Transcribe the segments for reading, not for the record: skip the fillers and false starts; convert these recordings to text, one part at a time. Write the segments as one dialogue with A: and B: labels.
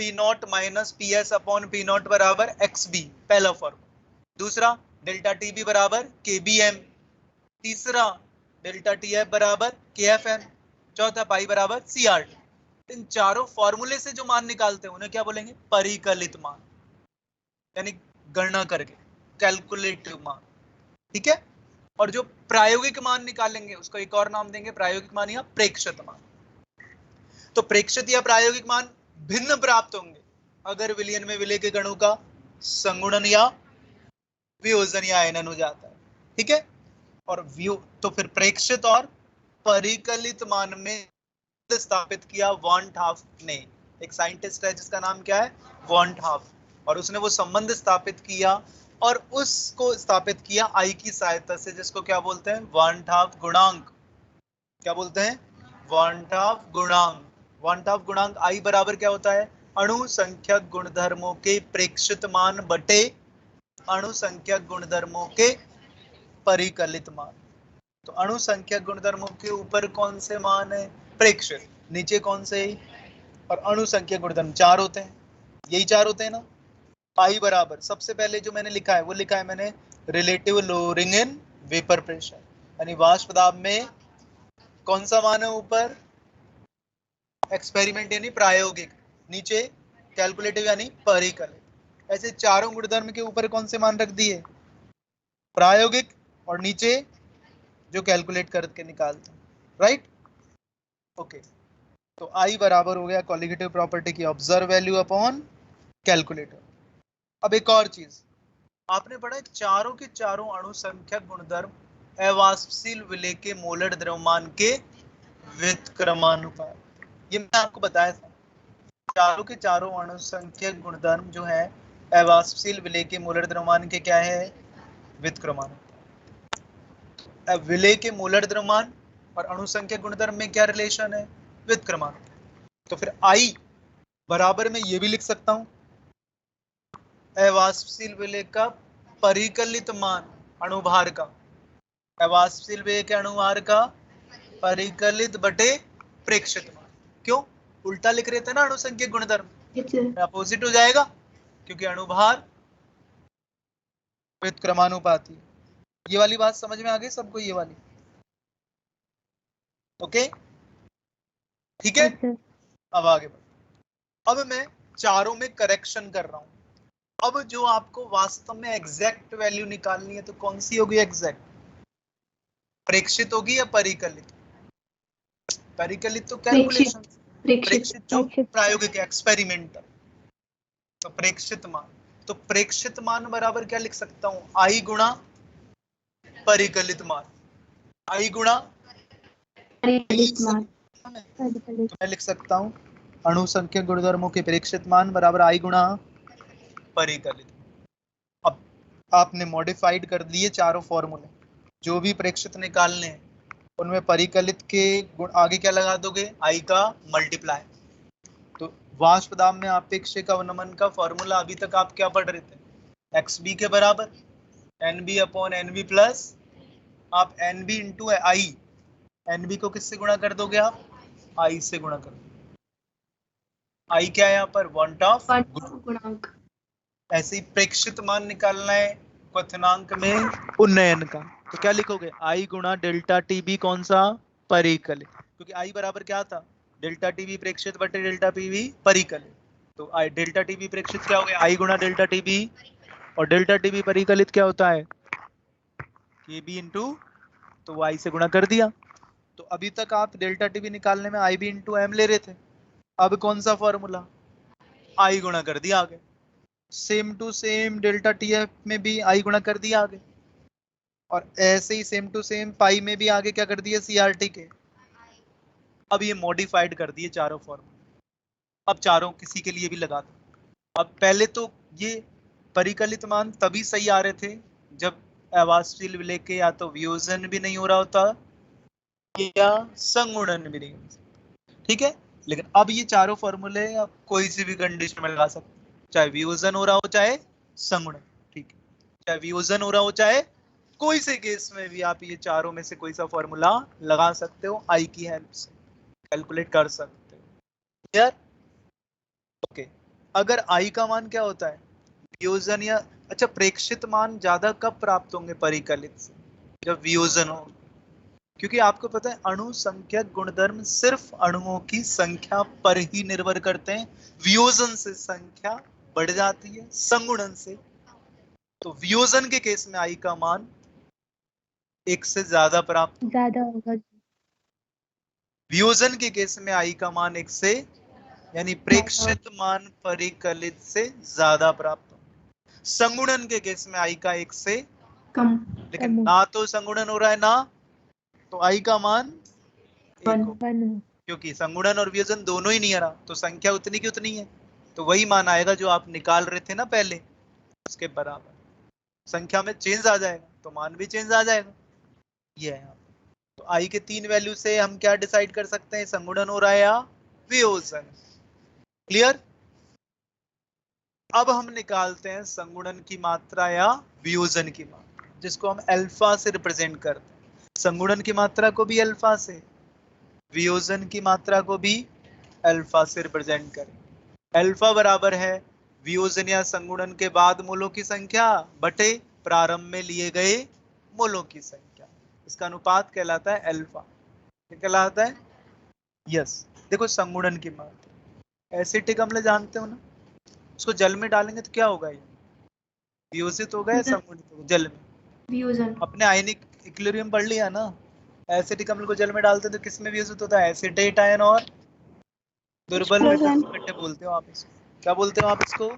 A: P naught minus P s upon P not बराबर x B, पहला formula. दूसरा delta T B बराबर के बी एम। तीसरा डेल्टा टी एफ बराबर के एफ एम। चौथा पाई बराबर सी आर टी। इन चारों फॉर्मूले से जो मान निकालते हैं उन्हें क्या बोलेंगे? परिकलित मान, यानी गणना करके, कैलकुलेटिव मान। ठीक है। और जो प्रायोगिक मान निकालेंगे उसको एक और नाम देंगे, प्रायोगिक मान या प्रेक्षित मान। तो प्रेक्षित या प्रायोगिक मान भिन्न प्राप्त होंगे अगर विलयन में विलेय के गणों का संगुणन या वियोजन या आयनन हो जाता है। ठीक है। और व्यू तो फिर प्रेक्षित और परिकलित मान में स्थापित किया वॉन हाफ ने। एक साइंटिस्ट है जिसका नाम क्या है? Van't Hoff. और उसने वो संबंध स्थापित किया और उसको स्थापित किया आई की सहायता से, जिसको क्या बोलते हैं? वॉन हाफ गुणांक। क्या बोलते हैं? वॉन हाफ गुणांक। वॉन हाफ गुणांक आई बराबर क्या होता है? अणु संख्यक गुणधर्मों के प्रेक्षित मान बटे अणु संख्यक गुणधर्मों के परिकलित मान। तो अणु संख्यक गुणधर्मों के ऊपर कौन से मान है? प्रेक्षित। नीचे कौन से? और अणु संख्यक गुणधर्म चार होते हैं, यही चार होते हैं ना। पाई बराबर सबसे पहले जो मैंने लिखा है वो लिखा है मैंने relative lowering in vapour pressure, यानी वाष्प दाब में कौन सा मान है ऊपर? एक्सपेरिमेंट यानी प्रायोगिक। नीचे कैलकुलेटिव यानी परिकलित। ऐसे चारों गुणधर्म के ऊपर कौन से मान रख दिए? प्रायोगिक, और नीचे जो कैलकुलेट करके निकालते हैं। राइट। ओके। तो आई बराबर हो गया कॉलिगेटिव प्रॉपर्टी की ऑब्जर्व वैल्यू अपॉन कैलकुलेटर। अब एक और चीज आपने पढ़ा है, चारों के चारों अणु संख्यक गुणधर्म अवाष्पशील विलेय के मोलर द्रव्यमान के व्युत्क्रमानुपात। ये मैंने आपको बताया था। चारों के चारों अणु संख्यक गुणधर्म जो है अवाष्पशील विलेय के मोलर द्रव्यमान के क्या है? व्युत्क्रमानुपात। विलेय के मोलर द्रव्यमान और अणु संख्यक गुणधर्म में क्या रिलेशन है? व्युत्क्रमानुपात। तो फिर आई बराबर में ये भी लिख सकता हूं, अवाष्पशील विलेय का परिकलित मान अणुभार का, अवाष्पशील विलेय के अणुभार का परिकलित बटे प्रेक्षित मान। क्यों उल्टा लिख रहे थे ना? अणु संख्यक गुणधर्म अपोजिट हो जाएगा क्योंकि अणुभार व्युत्क्रमानुपाती। ये वाली बात समझ में आ गई सबको? ये वाली ओके? ठीक है। अब आगे बढ़ो। अब मैं चारों में करेक्शन कर रहा हूं। अब जो आपको वास्तव में एग्जैक्ट वैल्यू निकालनी है तो कौन सी होगी एग्जैक्ट? प्रेक्षित होगी या परिकलित? परिकलित तो कैलकुलेशन, प्रेक्षित जो प्रायोगिक एक्सपेरिमेंटल। तो प्रेक्षित मान, तो प्रेक्षित मान बराबर क्या लिख सकता हूं? आई गुणा परिकलित मान। आई गुणा तो मैं लिख सकता हूं अणु संख्यक गुणधर्मों के प्रेक्षित मान बराबर आई गुणा परिकलित। अब आपने मॉडिफाइड कर दिए चारों फॉर्मूले, जो भी प्रेक्षित निकालने हैं उनमें परिकलित के गुण आगे क्या लगा दोगे? आई का मल्टीप्लाई। तो वाष्प दाब में आपेक्षिक अवनमन का फॉर्मूला अभी तक आप क्या पढ़ रहे थे? एक्स बी के बराबर n B upon n B plus आप n B into i, n B को किससे गुणा कर दोगे? आप आई से गुणा कर दोगे। आई क्या है यहाँ पर? वॉन्ट ऑफ गुणांक। ऐसे ही प्रेक्षित मान निकालना है क्वथनांक में उन्नयन का, तो क्या लिखोगे? आई गुणा डेल्टा टी बी कौन सा? परिकलित। क्योंकि आई बराबर क्या था? डेल्टा टी बी प्रेक्षित बटे डेल्टा पी बी परिकलित। तो आई डेल्टा टी बी प्रेक्षित क्या हो गया? आई गुणा डेल्टा टी बी, और डेल्टा टी बी परिकलित क्या होता है? के बी इंटू, तो आई से गुणा कर दिया। तो अभी तक आप डेल्टा टी बी निकालने में आई बी इंटू एम ले रहे थे, अब कौन सा फॉर्मूला? आई गुणा कर दिया आगे। Same to same delta T f में भी आई गुणा कर दिया आगे, और ऐसे ही सेम टू सेम पाई में भी आगे क्या कर दिया? सीआरटी के। अब ये मॉडिफाइड कर दिए चारों फॉर्मूले। अब चारों किसी के लिए भी लगा दो। अब पहले तो ये परिकलित मान तभी सही आ रहे थे जब अवाष्पशील विलेय के या तो वियोजन भी नहीं हो रहा होता या संगुणन भी नहीं हो सकता। ठीक है। लेकिन अब ये चारों फॉर्मूले आप कोई सी भी कंडीशन में लगा सकते, चाहे वियोजन हो रहा हो चाहे संगुणन। ठीक है। चाहे वियोजन हो रहा हो चाहे कोई से केस में भी आप ये चारों में से कोई सा फॉर्मूला लगा सकते हो, आई की हेल्प से कैलकुलेट कर सकते हो। क्लियर? ओके। अगर आई का मान क्या होता है, वियोजन या अच्छा प्रेक्षित मान ज्यादा कब प्राप्त होंगे परिकलित से, जब वियोजन हो। क्योंकि आपको पता है अणु संख्यक गुणधर्म सिर्फ अणुओं की संख्या पर ही निर्भर करते हैं, वियोजन से संख्या बढ़ जाती है, संगुणन से। तो वियोजन के केस में आई का मान एक से ज्यादा प्राप्त,
B: ज्यादा होगा।
A: वियोजन के केस में आई का मान एक से, यानी प्रेक्षित मान परिकलित से ज्यादा प्राप्त हो। संगुणन के केस में आई का एक से
B: कम,
A: लेकिन ना तो संगुणन हो रहा है ना तो आई का मान एक हो,
B: 1
A: क्योंकि संगुणन और वियोजन दोनों ही नहीं आ रहा, तो संख्या उतनी की उतनी है, तो वही मान आएगा जो आप निकाल रहे थे ना पहले, उसके बराबर। संख्या में चेंज आ जाएगा तो मान भी चेंज आ जाएगा। ये है। तो आई के 3 वैल्यू से हम क्या डिसाइड कर सकते हैं, संगुणन हो रहा है या वियोजन। क्लियर। अब हम निकालते हैं संगुणन की मात्रा या वियोजन की मात्रा, जिसको हम अल्फा से रिप्रेजेंट करते हैं। संगुणन की मात्रा को भी अल्फा से, वियोजन की मात्रा को भी अल्फा से रिप्रेजेंट करें। अल्फा बराबर है वियोजन या संगुणन के बाद मूलों की संख्या बटे प्रारंभ में लिए गए मूलों की संख्या। इसका अनुपात कहलाता है अल्फा। क्या कहलाता है? यस। देखो संगुणन की मात्रा, एसिटिक अम्ल जानते हो ना, उसको जल में डालेंगे तो क्या होगा, ये वियोजित होगा या संगुणित होगा? जल में।
B: वियोजन।
A: अपने आयनिक इक्विलिब्रियम पढ़ लिया ना, एसिटिक अम्ल को जल में डालते तो किसमें वियोजित होता है, एसिटेट आयन और दुर्बल मेटल इकट्ठे बोलते हो आप इसको, क्या बोलते हो आप इसको?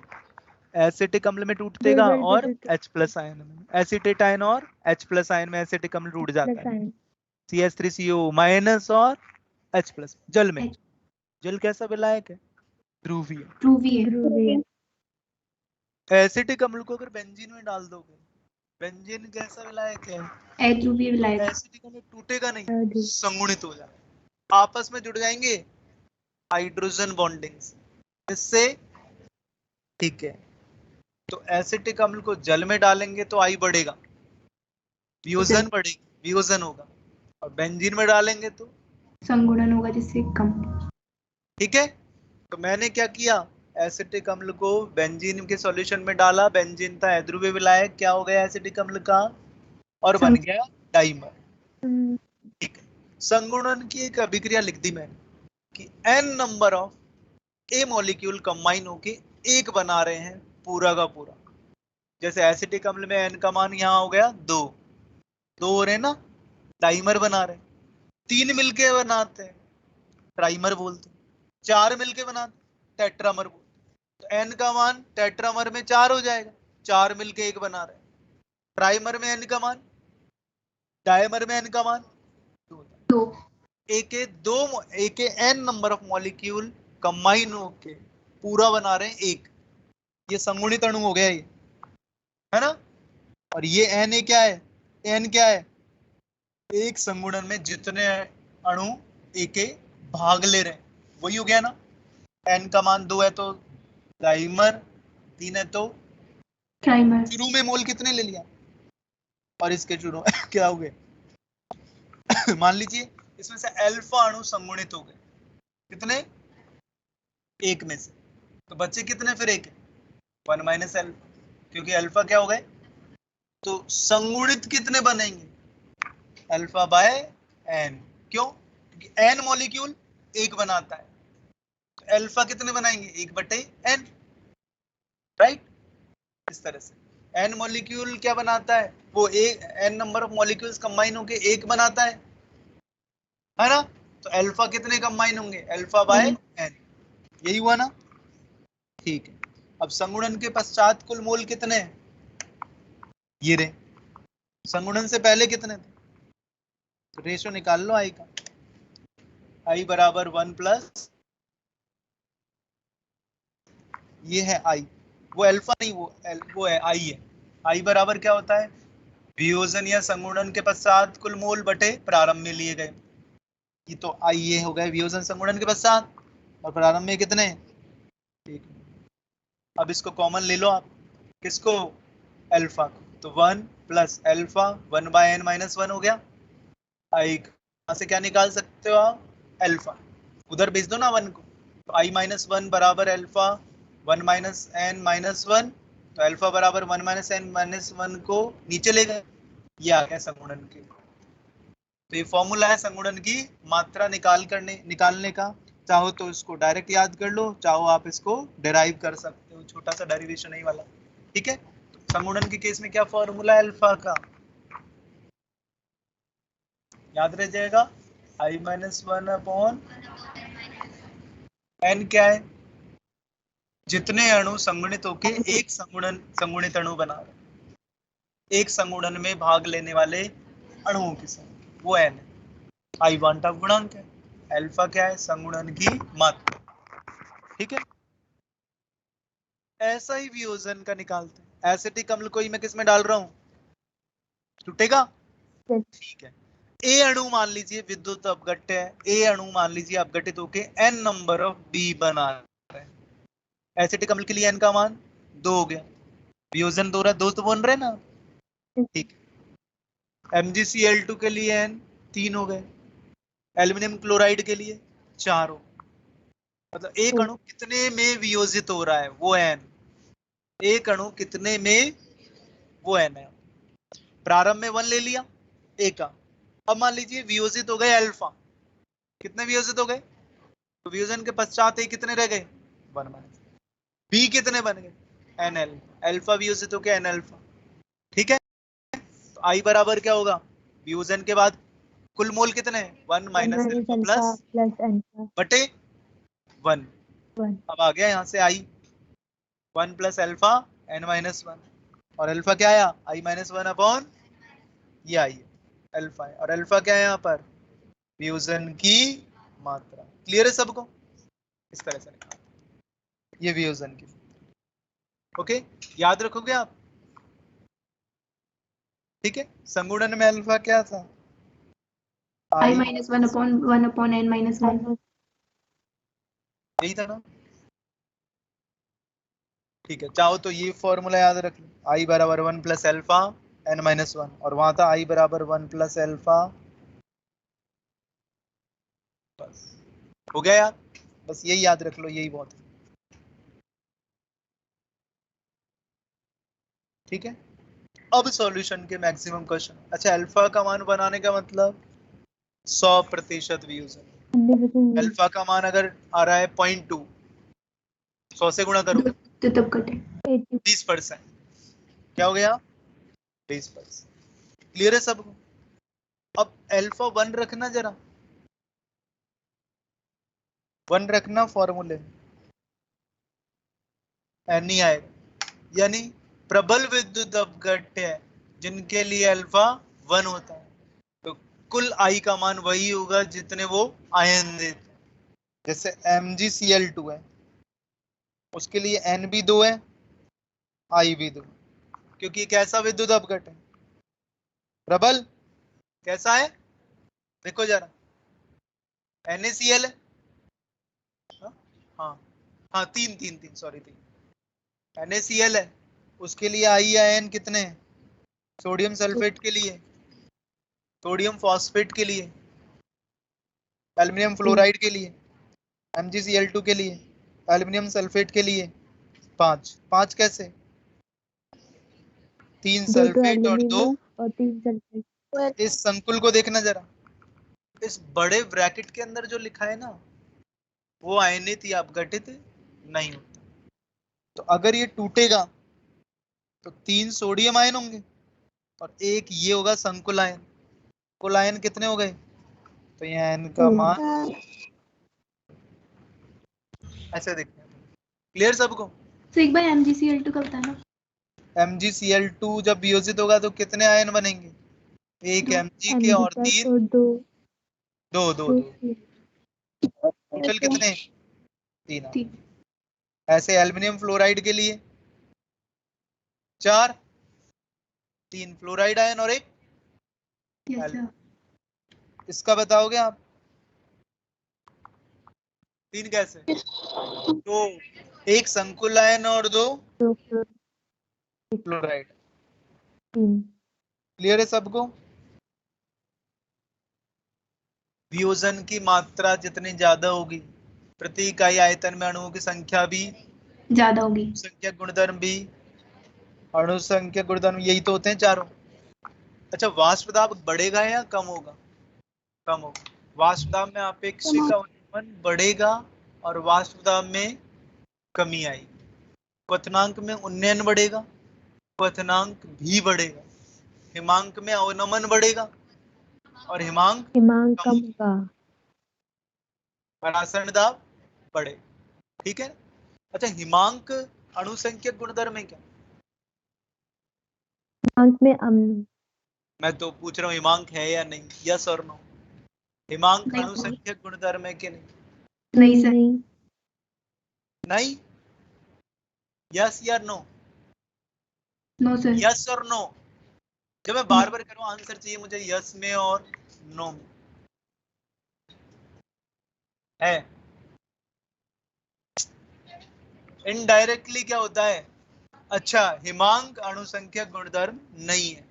A: एसिटिक अम्ल में टूटेगा और H+ आयन में, एसिटेट आयन और H+ आयन में एसिटिक अम्ल टूट जाता है, CH3CO- और H+। जल में, जल कैसा विलायक है? ध्रुवीय।
B: ध्रुवीय।
A: एसिटिक अम्ल को अगर बेंजीन में डाल दोगे, बेंजीन कैसा विलायक है?
B: अध्रुवीय विलायक।
A: एसिटिक अम्ल टूटेगा नहीं, संगुणित हो जाएगा, आपस में जुड़ जाएंगे हाइड्रोजन बॉन्डिंग से, इससे। ठीक है, तो एसिटिक अम्ल को जल में डालेंगे तो आई बढ़ेगा, वियोजन बढ़ेगी, वियोजन होगा, और बेंजीन में डालेंगे तो
B: संगुणन होगा, जिससे कम।
A: ठीक है। तो मैंने क्या किया, एसिटिक अम्ल को बेंजीन के सॉल्यूशन में डाला, बेंजीन था अध्रुवीय विलायक, क्या हो गया एसिटिक अम्ल का, और बन गया डाइमर। ठीक है। संगुणन की एक अभिक्रिया लिख दी मैंने कि n number of A molecule combine होके एक बना रहे हैं पूरा का पूरा। जैसे एसिटिक अम्ल में n का मान यहाँ हो गया 2, 2 हो रहे हैं ना, डाइमर बना रहे हैं। 3 मिलके बनाते हैं ट्राइमर बोलते हैं, 4 मिलके बनाते हैं टेट्रामर बोलते हैं। तो n का मान टेट्रामर में 4 हो जाएगा, 4 मिलके एक बना रहे हैं। ट्राइमर में n का मान, डायमर में n का मान 2। एक के n number of molecule combine होके पूरा बना रहे हैं एक, ये संगुणित अणु हो गया ये, है ना। और ये n क्या है, n क्या है, एक संगुणन में जितने अणु एक भाग ले रहे हैं वही हो गया ना। n का मान 2 है तो डाइमर, 3 है तो ट्राइमर। शुरू में मोल कितने ले लिया, और इसके शुरू क्या हो गए मान लीजिए इसमें से अल्फा अणु संगुणित हो गए, कितने, एक में से, तो बच्चे कितने फिर, एक 1 माइनस अल्फा, क्योंकि अल्फा क्या हो गए, तो संगुणित कितने बनेंगे, अल्फा बाय n। क्यों? क्योंकि n मॉलिक्यूल एक बनाता है, तो अल्फा कितने बनाएंगे, 1/n, राइट। इस तरह से n मॉलिक्यूल क्या बनाता है, वो एक n number of molecules combine होके एक बनाता है ना। तो अल्फा कितने कंबाइन होंगे, अल्फा बाय n, यही हुआ ना। ठीक है, अब संगुणन के पश्चात कुल मोल कितने, ये रहे। संगुणन से पहले कितने थे, तो रेशो निकाल लो आई का, आई बराबर 1 प्लस ये है आई, वो अल्फा नहीं, वो है आई है। आई बराबर क्या होता है, वियोजन या संगुणन के पश्चात कुल मोल बटे प्रारंभ में लिए गए। ये तो आई ये हो गए वियोजन संगुणन के पश्चात, और प्रारंभ में कितने, एक। अब इसको कॉमन ले लो आप, किसको, अल्फा को, तो 1 प्लस अल्फा 1/n माइनस 1 हो गया। आई से क्या निकाल सकते हो आप, अल्फा, उधर भेज दो ना 1 को, तो i-1 बराबर अल्फा 1 माइनस एन माइनस 1, तो अल्फा बराबर 1 माइनस एन माइनस 1 को नीचे ले गए, ये आ गया संगुणन के। तो ये फॉर्मूला है संगुणन की मात्रा निकालने का। चाहो तो इसको डायरेक्ट याद कर लो, चाहो आप इसको डिराइव कर सकते हो, छोटा सा डेरिवेशन ही वाला। ठीक है, संगुणन के केस में क्या फॉर्मूला है अल्फा का, याद रह जाएगा, आई माइनस 1 अपॉन एन क्या है, जितने अणु संगुणित होके एक संगुणित अणु बना रहे, एक संगुणन में भाग लेने वाले अणुओं की संख्या, वो एन है। आई वांटा गुणांक है, अल्फा क्या है, संगुणन की मात्रा। ठीक है, ऐसा ही वियोजन का निकालते हैं। एसिटिक अम्ल को ही मैं किस में डाल रहा हूं, टूटेगा, ठीक है। ए अणु मान लीजिए विद्युत अपघट्य है, ए अणु मान लीजिए अपघटित होके एन नंबर ऑफ बी बना रहे हैं। एसिटिक अम्ल के लिए एन का मान 2 हो गया, वियोजन 2 रहा, 2 तो बन रहे ना, ठीक। MgCl2 के लिए एन 3 हो गए, एल्यूमिनियम क्लोराइड के लिए 4 हो, मतलब एक अणु कितने में वियोजित हो रहा है वो एन, एक अणु कितने में वो एन है। प्रारंभ में 1 ले लिया ए का, अब मान लीजिए वियोजित हो गए अल्फा, कितने वियोजित हो गए, तो वियोजन के पश्चात ए कितने रह गए 1 माइनस, बी कितने बन गए एन अल्फा वियोजित हो गया एन अल्फा। ठीक है, तो आई बराबर क्या होगा, वियोजन के बाद कुल मोल कितने हैं 1 माइनस अल्फा प्लस बटे 1। अब आ गया यहाँ से आई 1 प्लस अल्फा एन माइनस 1, और अल्फा क्या आया आई माइनस 1 अपॉन ये आई अल्फा है, और अल्फा क्या है यहाँ पर वियोजन की मात्रा। क्लियर है सबको, इस तरह से निकाल ये वियोजन की। ओके, याद रखोगे आप। ठीक है, संगुणन में अल्फा क्या था,
B: I minus 1 upon n minus 1.
A: यही था ना, ठीक है। चाहो तो ये फॉर्मूला याद रख लो, आई बराबर 1 प्लस अल्फा एन माइनस 1, और वहां था आई बराबर 1 प्लस अल्फा, बस हो गया यार, बस यही याद रख लो, यही बहुत है। ठीक है, अब सॉल्यूशन के मैक्सिमम क्वेश्चन। अच्छा, अल्फा का मान बनाने का मतलब 100% वियोजन। अल्फा का मान अगर आ रहा है 0.2, 100 से गुणा करो
B: तो तब कटे
A: 20%, क्या हो गया 20%। क्लियर है सबको। अब अल्फा 1 रखना, जरा 1 रखना फॉर्मूले, एन नहीं आएगा, यानी प्रबल विद्युत अपघट्य है जिनके लिए अल्फा 1 होता है, तो कुल आई का मान वही होगा जितने वो आयन देते हैं। जैसे MgCl2 है, उसके लिए N भी 2 है, आई भी 2, क्योंकि ये कैसा विद्युत अपघट्य है, प्रबल, कैसा है देखो जरा, NaCl है, हाँ हाँ 3 सॉरी 3 NaCl है, उसके लिए आई या N कितने हैं, सोडियम सल्फेट के लिए, सोडियम फॉस्फेट के लिए, एल्युमिनियम फ्लोराइड के लिए, MgCl2 के लिए, एल्युमिनियम सल्फेट के लिए 5 कैसे, 3 सल्फेट और 3 सल्फेट। इस संकुल को देखना जरा, इस बड़े ब्रैकेट के अंदर जो लिखा है ना, वो आयनित या अपघटित नहीं होता। तो अगर ये टूटेगा तो 3 सोडियम आयन होंगे और एक ये होगा संकुल आयन, कुल आयन कितने हो गए, तो ये आयन का मान ऐसे देखते हैं। क्लियर सबको।
B: तो एक बार MgCl2 का बताना।
A: MgCl2 जब वियोजित होगा तो कितने आयन बनेंगे, एक Mg के और 3 दो टोटल कितने 3। ऐसे एल्युमिनियम फ्लोराइड के लिए 4, 3 फ्लोराइड आयन और एक इसका बताओगे आप 3 कैसे, तो एक संकुल आयन और 2 फ्लोराइड। क्लियर है सबको। वियोजन की मात्रा जितनी ज्यादा होगी, प्रति इकाई आयतन में अणुओं की संख्या भी
B: ज्यादा होगी।
A: संख्या गुणधर्म भी, अणुसंख्या गुणधर्म, यही तो होते हैं चारों। अच्छा, वाष्प दाब बढ़ेगा या कम होगा? कम होगा। वाष्प दाब में अपेक्षिक अवनमन बढ़ेगा और वाष्प दाब में कमी आएगी। क्वथनांक में उन्नयन बढ़ेगा, क्वथनांक भी बढ़ेगा। हिमांक में अवनमन बढ़ेगा और हिमांक
C: कम होगा।
A: परासरण दाब बढ़े। ठीक है। अच्छा, हिमांक अणुसंख्यक गुणधर्म है क्या?
C: हिमांक में अम्ल।
A: मैं तो पूछ रहा हूँ हिमांक है या नहीं, यस और नो? हिमांक
B: नहीं।
A: अणुसंख्यक गुणधर्म है कि नहीं?
B: नहीं सर।
A: नहीं, यस या नो?
B: No sir.
A: यस और नो? जब मैं बार बार करूँ आंसर चाहिए मुझे यस में और नो में। है इनडायरेक्टली क्या होता है? अच्छा, हिमांक अणुसंख्यक गुणधर्म नहीं है।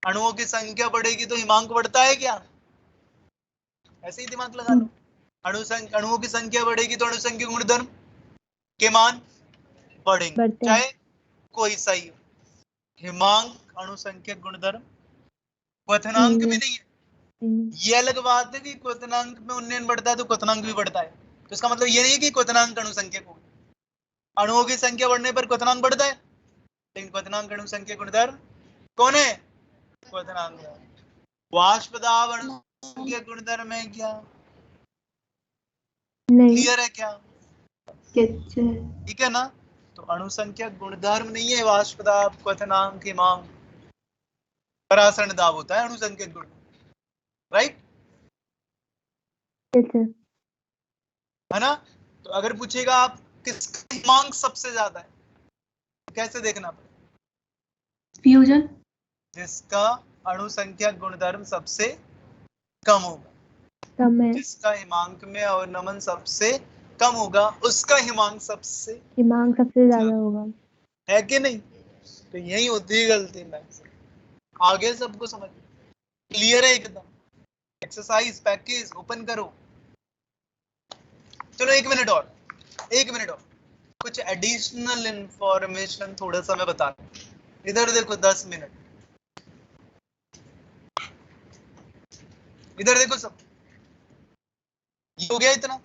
A: अणुओं की संख्या बढ़ेगी तो हिमांक बढ़ता है क्या? ऐसे ही दिमाग लगा लो। अणुओं की संख्या बढ़ेगी तो अणुसंख्यक गुणधर्म के मान बढ़ेंगे, चाहे कोई सा ही हो। हिमांक अणुसंख्यक गुणधर्म, क्वथनांक भी नहीं है। ये अलग बात है कि क्वथनांक में उन्नयन बढ़ता है तो क्वथनांक भी बढ़ता है, तो इसका मतलब ये नहीं है कि क्वथनांक अणुसंख्यक होगा। अणुओं की संख्या बढ़ने पर क्वथनांक बढ़ता है, लेकिन क्वथनांक अणुसंख्यक गुणधर्म कौन है? क्वथनांक। वाष्प दाब अणुसंख्यक गुणधर्म है क्या? क्लियर है क्या? ठीक है ना? तो अणुसंख्यक गुणधर्म नहीं है वाष्प दाब, क्वथनांक, हिमांक। परासरण दाब होता है अणुसंख्यक गुण, राइट? है ना? तो अगर पूछेगा आप किसका हिमांक सबसे ज्यादा है, तो कैसे देखना पड़ेगा?
B: फ्यूजन।
A: जिसका अणुसंख्यक गुणधर्म सबसे कम होगा,
C: कम है।
A: जिसका हिमांक में अवनमन सबसे कम होगा, उसका हिमांक सबसे
C: ज्यादा होगा।
A: है कि नहीं? तो यही होती है गलती में। आगे सबको समझ क्लियर है एकदम? एक्सरसाइज पैकेज ओपन करो। चलो एक मिनट और, कुछ एडिशनल इंफॉर्मेशन थोड़ा सा मैं बता दूं। इधर देखो 10 मिनट, इधर देखो सब, ये हो गया इतना।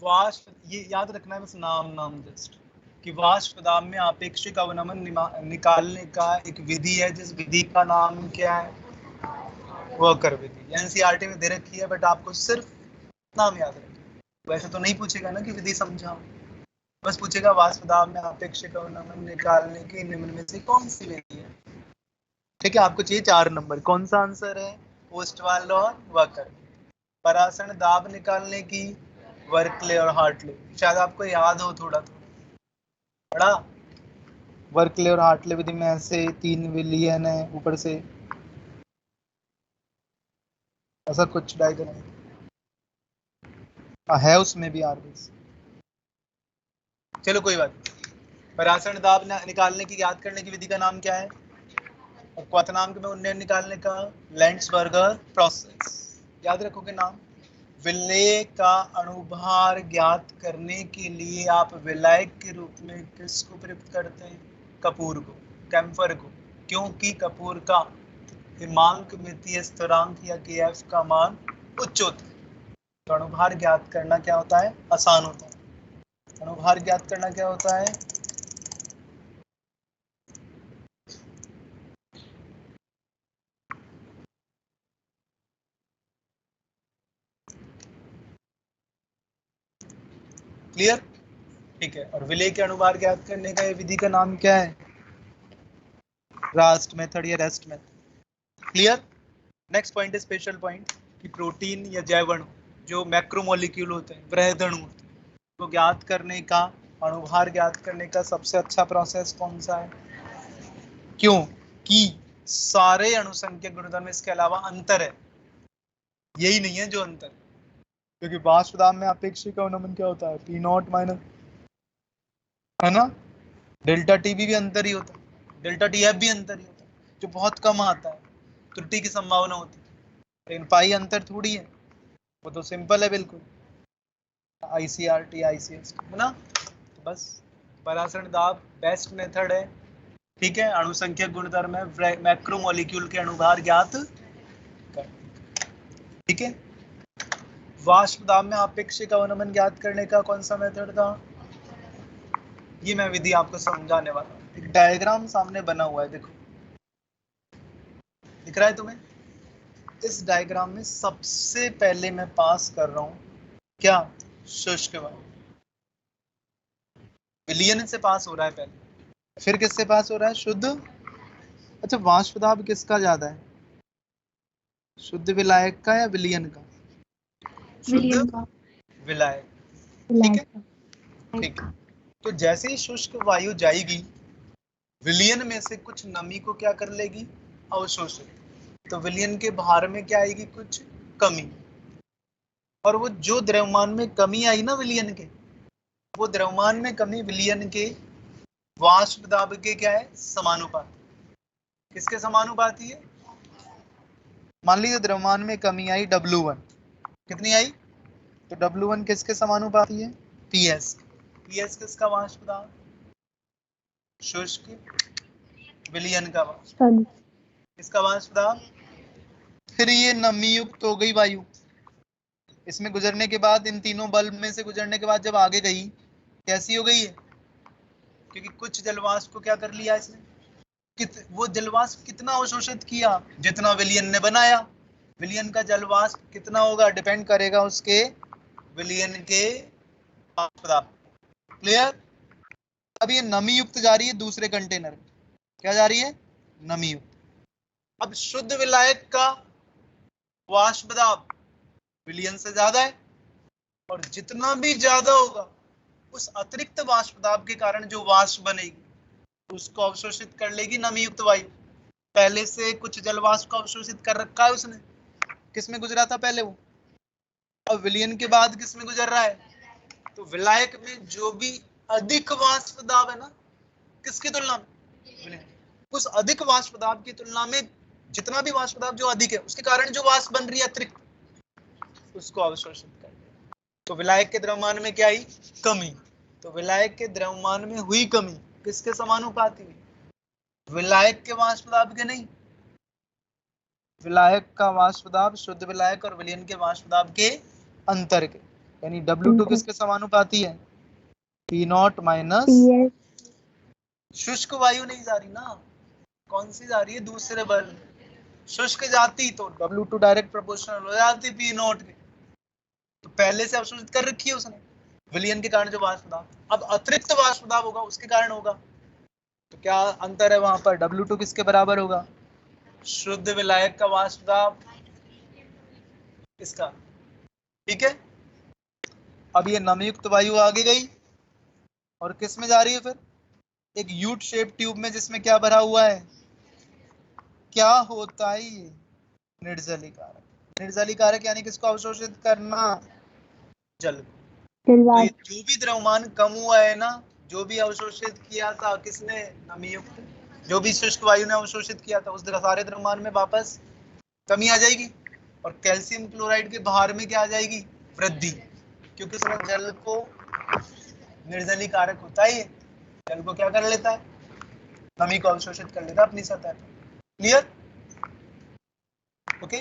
A: वाष्प, ये याद रखना है बस, नाम जस्ट कि वाष्प दाब में आपेक्षिक अवनमन निकालने का एक विधि है, जिस विधि का नाम क्या है? वर्कर विधि। एनसीईआरटी में दे रखी है, बट आपको सिर्फ नाम याद रखिए। वैसे तो नहीं पूछेगा ना कि विधि समझाओ, बस पूछेगा वाष्प दाब में आपेक्षिक अवनमन निकालने की निम्न में से कौन सी विधि है। ठीक है, आपको चाहिए 4 नंबर। कौन सा आंसर है? पोस्टवाल और वर्कर। परासरण दाब निकालने की वर्कले और हार्टले, शायद आपको याद हो थोड़ा बड़ा। वर्कले और हार्टले विधि में ऐसे 3 विलियन है, ऊपर से ऐसा कुछ डायग्राम है, उसमें भी आरबीसी। चलो कोई बात नहीं। परासरण दाब निकालने की, याद करने की विधि का नाम क्या है? और क्वथनांक में उन्नयन निकालने का लैंड्सबर्गर प्रोसेस। याद रखोगे नाम। विलेय का अणुभार ज्ञात करने के लिए आप विलायक के रूप में किसको प्रयुक्त करते हैं? कपूर को, कैम्फर को, क्योंकि कपूर का हिमांक मितीय स्थिरांक या केएफ का मान उच्च होता है। तो अणुभार ज्ञात करना क्या होता है? आसान होता है। अणुभार ज्ञात करना क्या होता है? क्लियर? ठीक है। और विलेय के अणुभार ज्ञात करने का विधि का नाम क्या है? रास्ट मेथड या rest method. Clear? Next point है स्पेशल पॉइंट। कि प्रोटीन या जैव अणु जो मैक्रोमोलिक्यूल होते हैं, वृहद अणु होते हैं, तो ज्ञात करने का, अणुभार ज्ञात करने का सबसे अच्छा प्रोसेस कौन सा है? क्यों कि सारे अणुसंख्यक गुणधर्म इसके अलावा अंतर है, यही नहीं है जो अंतर, क्योंकि वाष्प दाब में अपेक्षिक अवनमन क्या होता है? पी नॉट माइनस, है ना, डेल्टा टी भी अंतर ही होता है, डेल्टा टी एफ भी अंतर ही होता है, जो बहुत कम आता है, त्रुटि की संभावना होती है, लेकिन पाई अंतर थोड़ी है, वो तो सिंपल है बिल्कुल, ICRT ICS, है ना। तो बस परासरण दाब बेस्ट मेथड है, ठीक है, अणुसंख्यक गुणधर्म है, मैक्रोमोलिक्यूल के अणुभार ज्ञात कर, ठीक है। वाष्प दाब में अपेक्षिक अवनमन ज्ञात करने का कौन सा मेथड था? ये मैं विधि आपको समझाने वाला हूँ। एक डायग्राम सामने बना हुआ है, देखो, दिख रहा है तुम्हें? इस डायग्राम में सबसे पहले मैं पास कर रहा हूँ क्या? शुष्क वायु, विलयन से पास हो रहा है पहले, फिर किससे पास हो रहा है? शुद्ध। अच्छा, वाष्प दाब किसका ज्यादा है? शुद्ध विलायक का या विलयन का?
B: विलियन का।
A: विलायक, ठीक है,
C: लाइक
A: ठीक है। तो जैसे ही शुष्क वायु जाएगी, विलयन में से कुछ नमी को क्या कर लेगी? अवशोषित। तो विलयन के भार में क्या आएगी? कुछ कमी। और वो जो द्रव्यमान में कमी आई ना विलयन के, वो द्रव्यमान में कमी विलयन के वाष्प दाब के क्या है? समानुपाती। किसके समानुपाती है? मान लीजिए द्रव्यमान में कमी आई W1, कितनी आई? तो W1 किसके समानुपाती है? PS। PS किसका वाष्प दाब? शुष्क विलयन का वाष्प।
C: सन
A: इसका वाष्प दाब। फिर ये नमी युक्त हो गई वायु, इसमें गुजरने के बाद, इन तीनों बल्ब में से गुजरने के बाद जब आगे गई, कैसी हो गई है? क्योंकि कुछ जलवाष्प को क्या कर लिया इसने, वो जलवाष्प कितना अवशोषित किया? जितना विलयन ने बनाया। विलयन का जलवाष्प कितना होगा? डिपेंड करेगा उसके विलयन के वाष्प दाब। क्लियर? अब ये नमी युक्त जा रही है दूसरे कंटेनर में, क्या जा रही है? नमी युक्त। अब शुद्ध विलायक का वाष्प दाब विलयन से ज्यादा है, और जितना भी ज्यादा होगा, उस अतिरिक्त वाष्प दाब के कारण जो वाष्प बनेगी उसको अवशोषित कर लेगी नमी युक्त वायु। पहले से कुछ जलवाष्प को अवशोषित कर रखा है उसने, किसमें गुजरा था पहले वो, अब विलयन के बाद किसमें गुजर रहा है? तो विलायक में जो भी अधिक वाष्प दाब है ना, किसकी तुलना में? उस अधिक वाष्प दाब की तुलना में जितना भी वाष्प दाब जो अधिक है, उसके कारण जो वाष्प बन रही है अतिरिक्त, उसको अवशोषित कर दिया। तो विलायक के द्रव्यमान में क्या आई? कमी। तो विलायक के द्रव्यमान में हुई कमी किसके समानुपाती हुई? विलायक के वाष्प दाब के नहीं, विलायक का वाष्प दाब शुद्ध विलायक और विलयन के वाष्प दाब के अंतर के, यानी W2 किसके समानुपाती है? P0 माइनस
C: PS
A: शुष्क वायु नहीं जा रही ना, कौन सी जा रही है? दूसरे बल। शुष्क जाती तो W2 डायरेक्ट प्रोपोर्शनल हो जाती P0 के, तो पहले से अवशोषित कर रखी है उसने विलयन के कारण जो वाष्प दाब। अब अतिरिक्त वाष्प दाब होगा उसके कारण होगा, तो क्या अंतर है वहां पर? W2 किसके बराबर होगा? शुद्ध विलायक का वाष्प दाब इसका, ठीक है। अब ये नमयुक्त वायु आगे गई और किस में जा रही है फिर? एक यूट शेप ट्यूब में, जिसमें क्या भरा हुआ है? क्या होता है ये? निर्जलीकारक। निर्जलीकारक यानी किसको अवशोषित करना? जल। तो ये
C: जलवाष्प
A: जो भी द्रव्यमान कम हुआ है ना, जो भी अवशोषित किया था किसने? नमीयुक्त। जो भी शुष्क वायु ने अवशोषित किया था, उस सारे द्रव्यमान में वापस कमी आ जाएगी, और कैल्शियम क्लोराइड के भार में क्या आ जाएगी? वृद्धि, क्योंकि उसमें जल को निर्जलीकारक होता है, जल को क्या कर लेता है? नमी को अवशोषित कर लेता है अपनी सतह पर। क्लियर? ओके।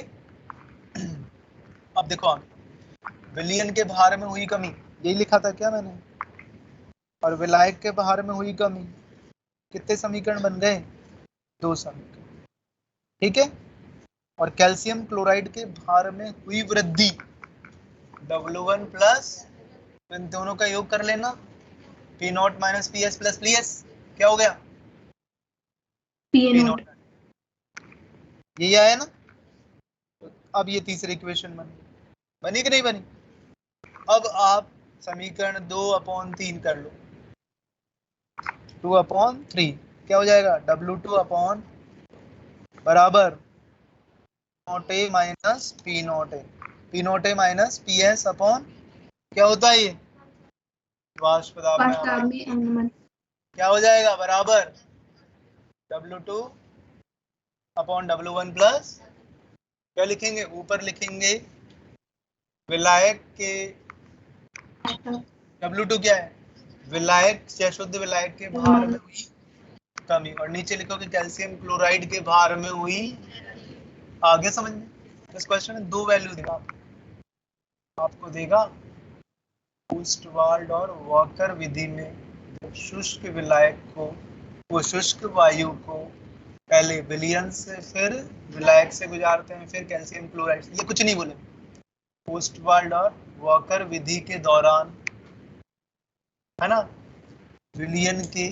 A: अब देखो आगे, विलयन के भार में हुई कमी, यही लिखा था क्या मैंने? और विलायक के भार में हुई कमी, कितने समीकरण बन गए? 2 समीकरण, ठीक है। और कैल्शियम क्लोराइड के भार में हुई वृद्धि, W1 प्लस, इन दोनों का योग कर लेना, P0 minus PS plus PS, क्या हो गया?
B: PA0।
A: यही आया ना? अब ये तीसरी इक्वेशन बनी कि नहीं बनी? अब आप समीकरण 2/3 कर लो, 2/3 क्या हो जाएगा? W2 बराबर not a minus P not a minus P s upon क्या होता है ये? वाष्प दाब में
B: वास्तव में अनुमान
A: क्या हो जाएगा? बराबर W2 अपॉन W1 प्लस क्या लिखेंगे? ऊपर लिखेंगे विलायक के W2 क्या है? विलायक या शुद्ध विलायक के भार में हुई कमी, और नीचे लिखोगे कैल्शियम क्लोराइड के भार में हुई। आगे समझ में? इस क्वेश्चन में दो वैल्यू देगा आपको देगा बूस्टवाल्ड और वॉकर विधि में शुष्क विलायक को, वो शुष्क वायु को पहले विलयन से फिर विलायक से गुजारते हैं, फिर कैल्शियम क्लोराइड, ये कुछ नहीं बोले। बूस्टवाल्ड और वॉकर विधि के दौरान है ना, विलयन के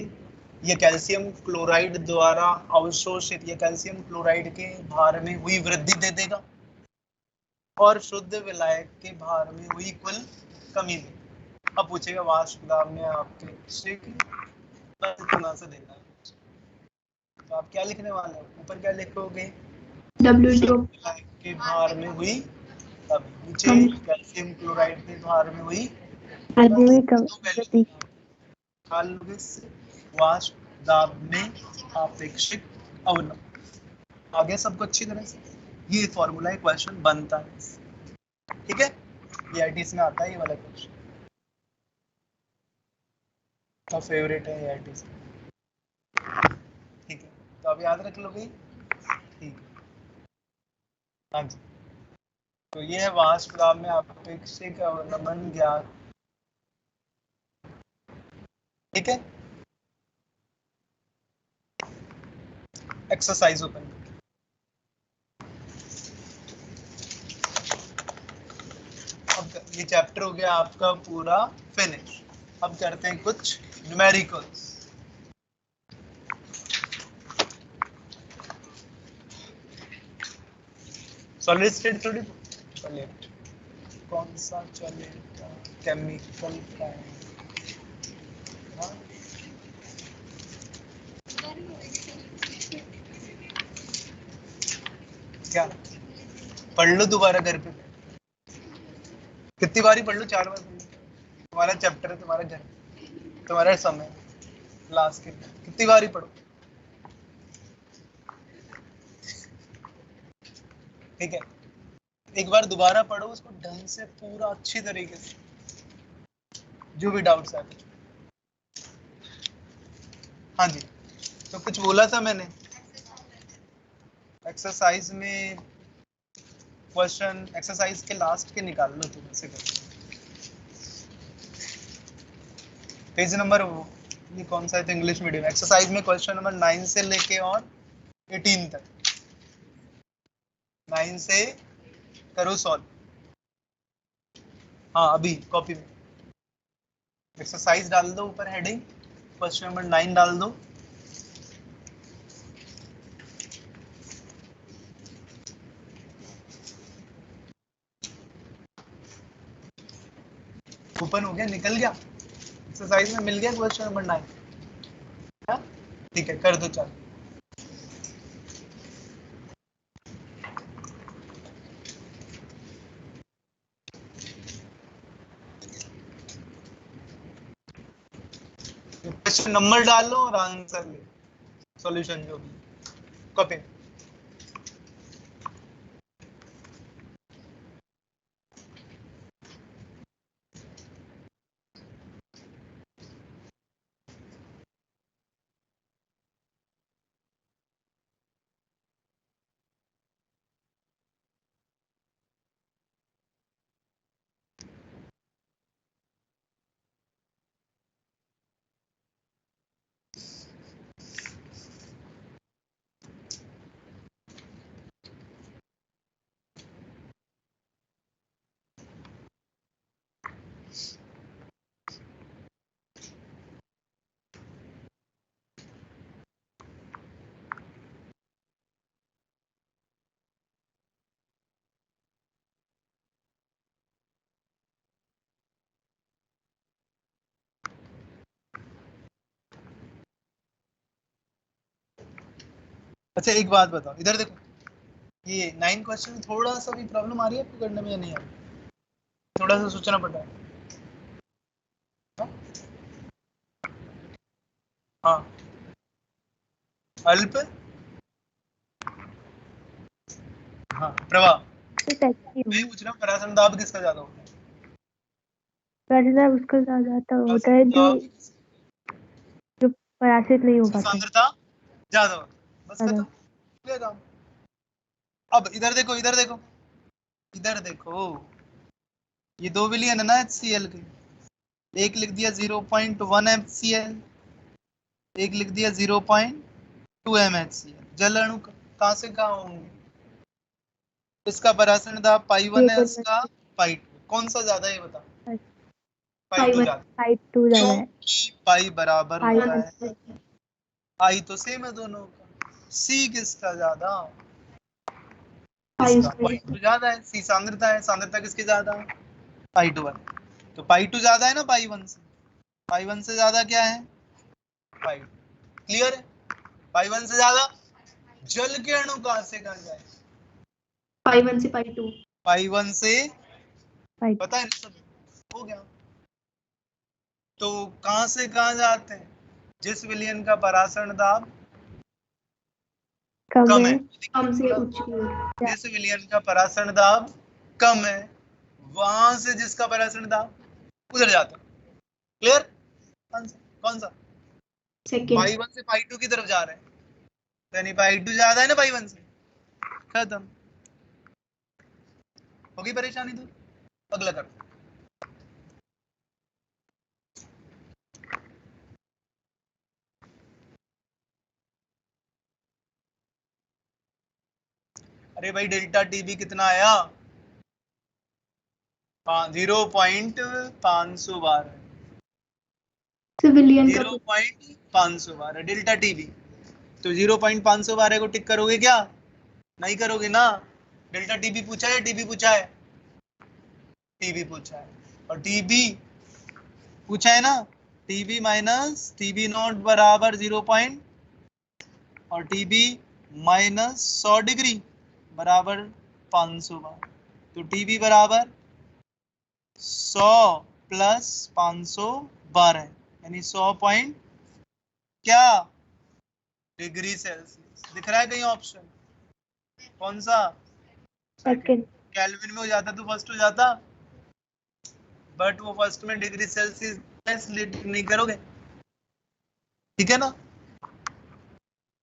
A: ये कैल्शियम क्लोराइड द्वारा अवशोषित, ये कैल्शियम क्लोराइड के भार में हुई वृद्धि दे देगा और शुद्ध विलायक के भार में हुई कुल कमी दे। अब पूछेगा वाष्प दाब में आपके इतना से देना है, तो आप क्या लिखने वाले हो? ऊपर क्या लिखोगे?
B: W2
A: विलायक के भार में हुई कमी, नीचे कैल्शियम क्लोराइड के भार में हुई
C: वृद्धि हुई कम
A: दो
C: वृद्धि।
A: वैल्यू वाष्प दाब में आपेक्षिक अवनम। आगे सबको अच्छी तरह से ये फॉर्मूला क्वेश्चन बनता है, ठीक है? ये आईटीज में आता है ये वाला क्वेश्चन, तो फेवरेट है आईटीज, ठीक है? तो अब याद रख लो भाई, ठीक है? हाँ जी, तो ये है वाष्प दाब में आपेक्षिक अवनमन ज्ञात, ठीक है? एक्सरसाइज ओपन, अब ये चैप्टर हो गया आपका पूरा फिनिश। अब करते हैं कुछ न्यूमेरिकल्स। सॉलिड स्टेट थोड़ी सॉलिड, कौन सा चलेगा? केमिकल का क्या पढ़ लो दोबारा घर पे, कितनी बार ही पढ़ लो, 4 बार पढ़ लो, तुम्हारा चैप्टर है, तुम्हारा घर, तुम्हारा समय, क्लास के कितनी बार ही पढ़ो, ठीक है? एक बार दोबारा पढ़ो उसको ढंग से, पूरा अच्छी तरीके से, जो भी डाउट्स आए। हाँ जी, तो कुछ बोला था मैंने एक्सरसाइज में, क्वेश्चन एक्सरसाइज के लास्ट के निकाल लो तुम ऐसे कर, पेज नंबर ये कौन सा है? तो इंग्लिश मीडियम एक्सरसाइज में क्वेश्चन नंबर 9 से लेके और 18 तक, 9 से करो सॉल्व। हाँ अभी कॉपी में एक्सरसाइज डाल दो, ऊपर हेडिंग क्वेश्चन नंबर 9 डाल दो। ओपन हो गया, निकल गया, एक्सरसाइज में मिल गया क्वेश्चन नंबर 9, ठीक है? कर दो चालू। क्वेश्चन नंबर डाल लो और आंसर ले, सॉल्यूशन जो भी कॉपी। अच्छा एक बात बताओ, इधर देखो, ये 9 क्वेश्चन में थोड़ा सा भी प्रॉब्लम आ रही है आपको करने में या नहीं आ रही? थोड़ा सा सोचना पड़ रहा है। हाँ, अल्प, हाँ प्रवाह।
C: तो टैक्सी
A: मैं
C: हूँ।
A: पूछ रहा हूँ परासरण दाब किसका ज्यादा होता है?
C: पराशर उसका ज्यादा होता है
A: परासरण
C: जो
A: दाब
C: जो पराशित नहीं हो
A: की
C: पाता है।
A: सांद्रता ज्यादा होती है। बस
C: ज्यादा।
A: खत्म, क्लियर काम। अब इधर देखो, इधर देखो, इधर देखो, ये 2 विलियन है ना HCl के, एक लिख दिया 0.1 HCl, एक लिख दिया 0.2 MHCl। जल अणु कहाँ से कहाँ होंगे? इसका परासरण दाब पाई 1 है,
C: 0.1
A: इसका पाई 2। कौन सा ज्यादा है ये बता? पाई
B: पाई
A: 2
B: वन।
A: ज्यादा।
C: 5/2 ज्यादा है।
A: क्योंकि पाई बराबर
C: पाई
A: होता
C: 1
A: है, आई तो सेम है दोनों का। सी किसका ज्यादा?
B: पाई
A: इसका पाई 2 ज्यादा है। सी सांद्रता है, सांद्रता किसकी ज्यादा? पाई 2 है। तो पाई 2 ज्यादा है ना पाई 1 से। पाई 1 से ज्यादा क्या है? पाई 2। क्लियर है? पाई 1 से ज्यादा। जल के अणु कहाँ से कहाँ जाए?
B: पाई 1 से पाई 2।
A: पाई 1 से,
C: पाई
A: पता है ना सब, हो गया। तो कहाँ से कहाँ जाते हैं? जिस विलयन का परासरण दाब
C: कम
A: कम
C: है।
A: है,
B: कम से उच्च की ओर।
A: जिस विलयन का परासरण दाब कम है, वहां से जिसका परासरण दाब उधर जाता है। क्लियर? कौन सा?
B: सेकेंड।
A: पाई 1 से पाई 2 की तरफ जा रहे हैं, यानी पाई 2 ज्यादा है ना पाई 1 से। खत्म। होगी परेशानी तो अगला कर। अरे भाई डेल्टा टीबी कितना आया? 0.512
B: सिविलियन का
A: 0.512 डेल्टा टीबी। तो 0.512 को टिक करोगे क्या? नहीं करोगे ना। डेल्टा टीबी पूछा है, टीबी पूछा है, टीबी पूछा है, और टीबी पूछा है ना। टीबी माइनस टीबी नॉट बराबर 0 और टीबी माइनस 100 डिग्री बराबर 500 बार। तो टीबी बराबर 100 प्लस 512 है, यानी 100 पॉइंट क्या डिग्री सेल्सियस। दिख रहा है कहीं ऑप्शन? कौन सा?
C: सेकंड।
A: केल्विन में हो जाता तो फर्स्ट हो जाता, बट वो फर्स्ट में डिग्री सेल्सियस नहीं करोगे। ठीक है ना?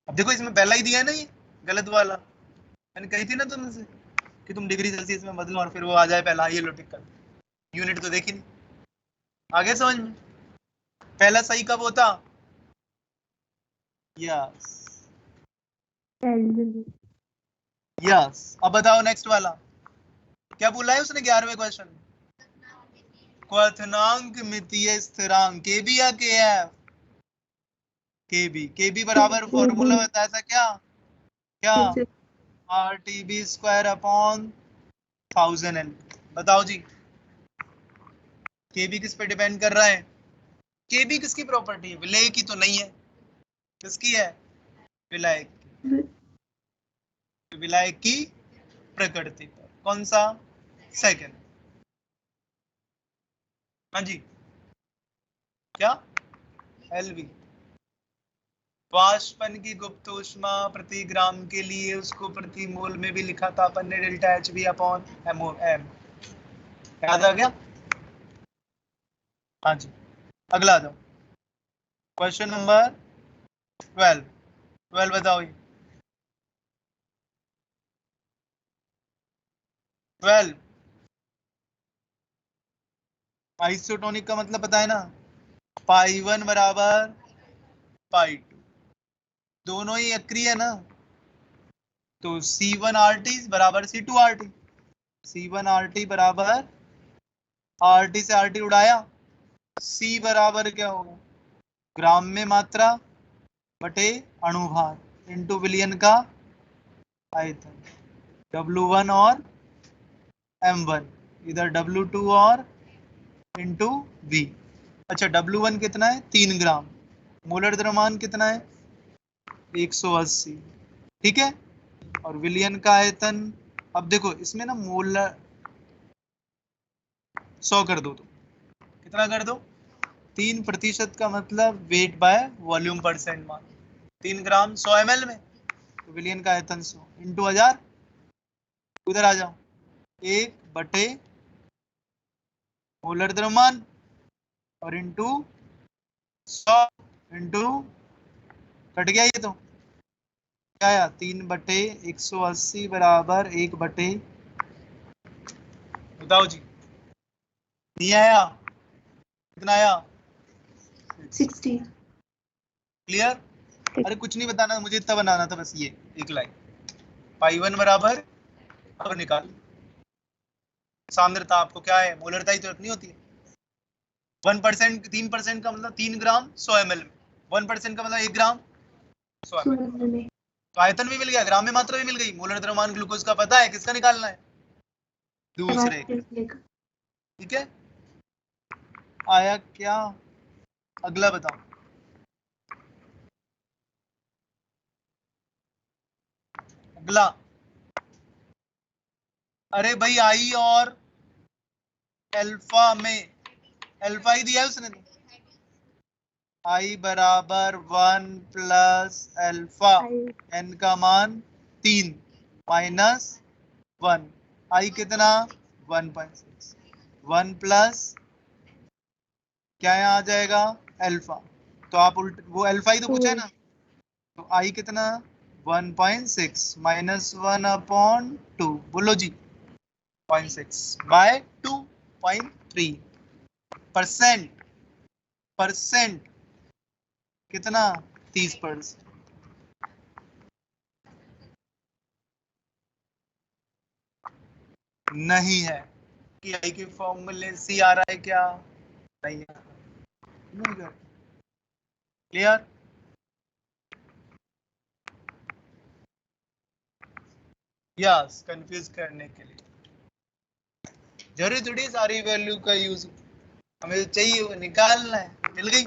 A: अब देखो इसमें पहला ही दिया है ना, ये गलत वाला। मैंने कही थी ना तुमसे कि तुम डिग्री सेल्सियस में बदलो और फिर वो आ जाए पहला, ये लो टिक कर। यूनिट तो देखी नहीं। आगे समझ में? पहला सही कब होता? Yes
C: kelvin.
A: यस। अब बताओ नेक्स्ट वाला क्या बोला है उसने 11वें क्वेश्चन में? क्वथनांक मितीय स्थिरांक केबी या केएफ? केबी। केबी बराबर फॉर्मूला बताया था क्या? क्या? RTB square upon 1000 L. बताओ जी, केबी किस पे डिपेंड कर रहा है? केबी किसकी प्रॉपर्टी है? विलय की तो नहीं है। किसकी है? विलायक की। विलायक की प्रकृति पर। कौन सा? सेकंड। हाँ जी, क्या? एलवी। वाष्पन की गुप्त ऊष्मा प्रति ग्राम के लिए उसको प्रति मोल में भी लिखा था अपन ने, delta H B upon M M. याद आ गया? हाँ जी। अगला आ जाओ, क्वेश्चन नंबर 12। 12 बताओ ये। 12 आइसोटोनिक का मतलब पता है ना? पाई 1 बराबर पाई 2, दोनों ही अक्रिय है ना। तो C1RT बराबर C2RT। C1RT बराबर RT से RT उड़ाया, C बराबर क्या होगा? ग्राम में मात्रा बटे अणुभार इंटू विलियन का आयतन। W1 और M1, इधर W2 और इंटू V। अच्छा W1 कितना है? 3 ग्राम। मोलर द्रव्यमान कितना है? 180। ठीक है। और विलयन का आयतन, अब देखो इसमें ना मोलर 100 कर दो, तो कितना कर दो, 3% का मतलब वेट बाय वॉल्यूम परसेंट मान, 3 ग्राम 100 ml में, तो विलयन का आयतन 100 इंटू 1000, उधर आ जाओ, 1/, मोलर द्रव्यमान और इंटू 100 इंटू, कट गया ये तो क्या आया, 3/180 बराबर 1/, बताओ जी, नहीं आया, कितना आया,
B: 60।
A: क्लियर। अरे कुछ नहीं बताना मुझे, इतना बनाना था बस, ये एक लाइन, पाई1 बराबर, अब निकाल सांद्रता, आपको क्या है, मोलरता ही तो रखनी होती है, 1%, 3% का मतलब 3 ग्राम 100 ml में, 1% का मतलब 1 ग्राम 100 ml,
B: सोलह में।
A: तो आयतन भी मिल गया, ग्राम में मात्रा भी मिल गई, मोलर द्रव्यमान ग्लूकोज का पता है, किसका निकालना है, दूसरे, ठीक है। आया क्या, अगला बताओ, अगला, अरे भाई आई और अल्फा में, अल्फा ही दिया है उसने, आई बराबर 1 प्लस अल्फा, एन का मान 3 माइनस 1, आई कितना 1.6, 1 प्लस क्या यहाँ आ जाएगा अल्फा, तो आप उल्ट वो अल्फा ही तो पूछा है ना, तो आई कितना 1.6 माइनस 1/2, बोलो जी 0.6 बाय 2.3 परसेंट, परसेंट कितना 30%, नहीं है कि आई के फॉर्मूले सी आ रहा है क्या, नहीं आ रहा, क्लियर। यस, कंफ्यूज करने के लिए, जरूरी थोड़ी सारी वैल्यू का यूज, हमें जो चाहिए वो निकालना है, मिल गई।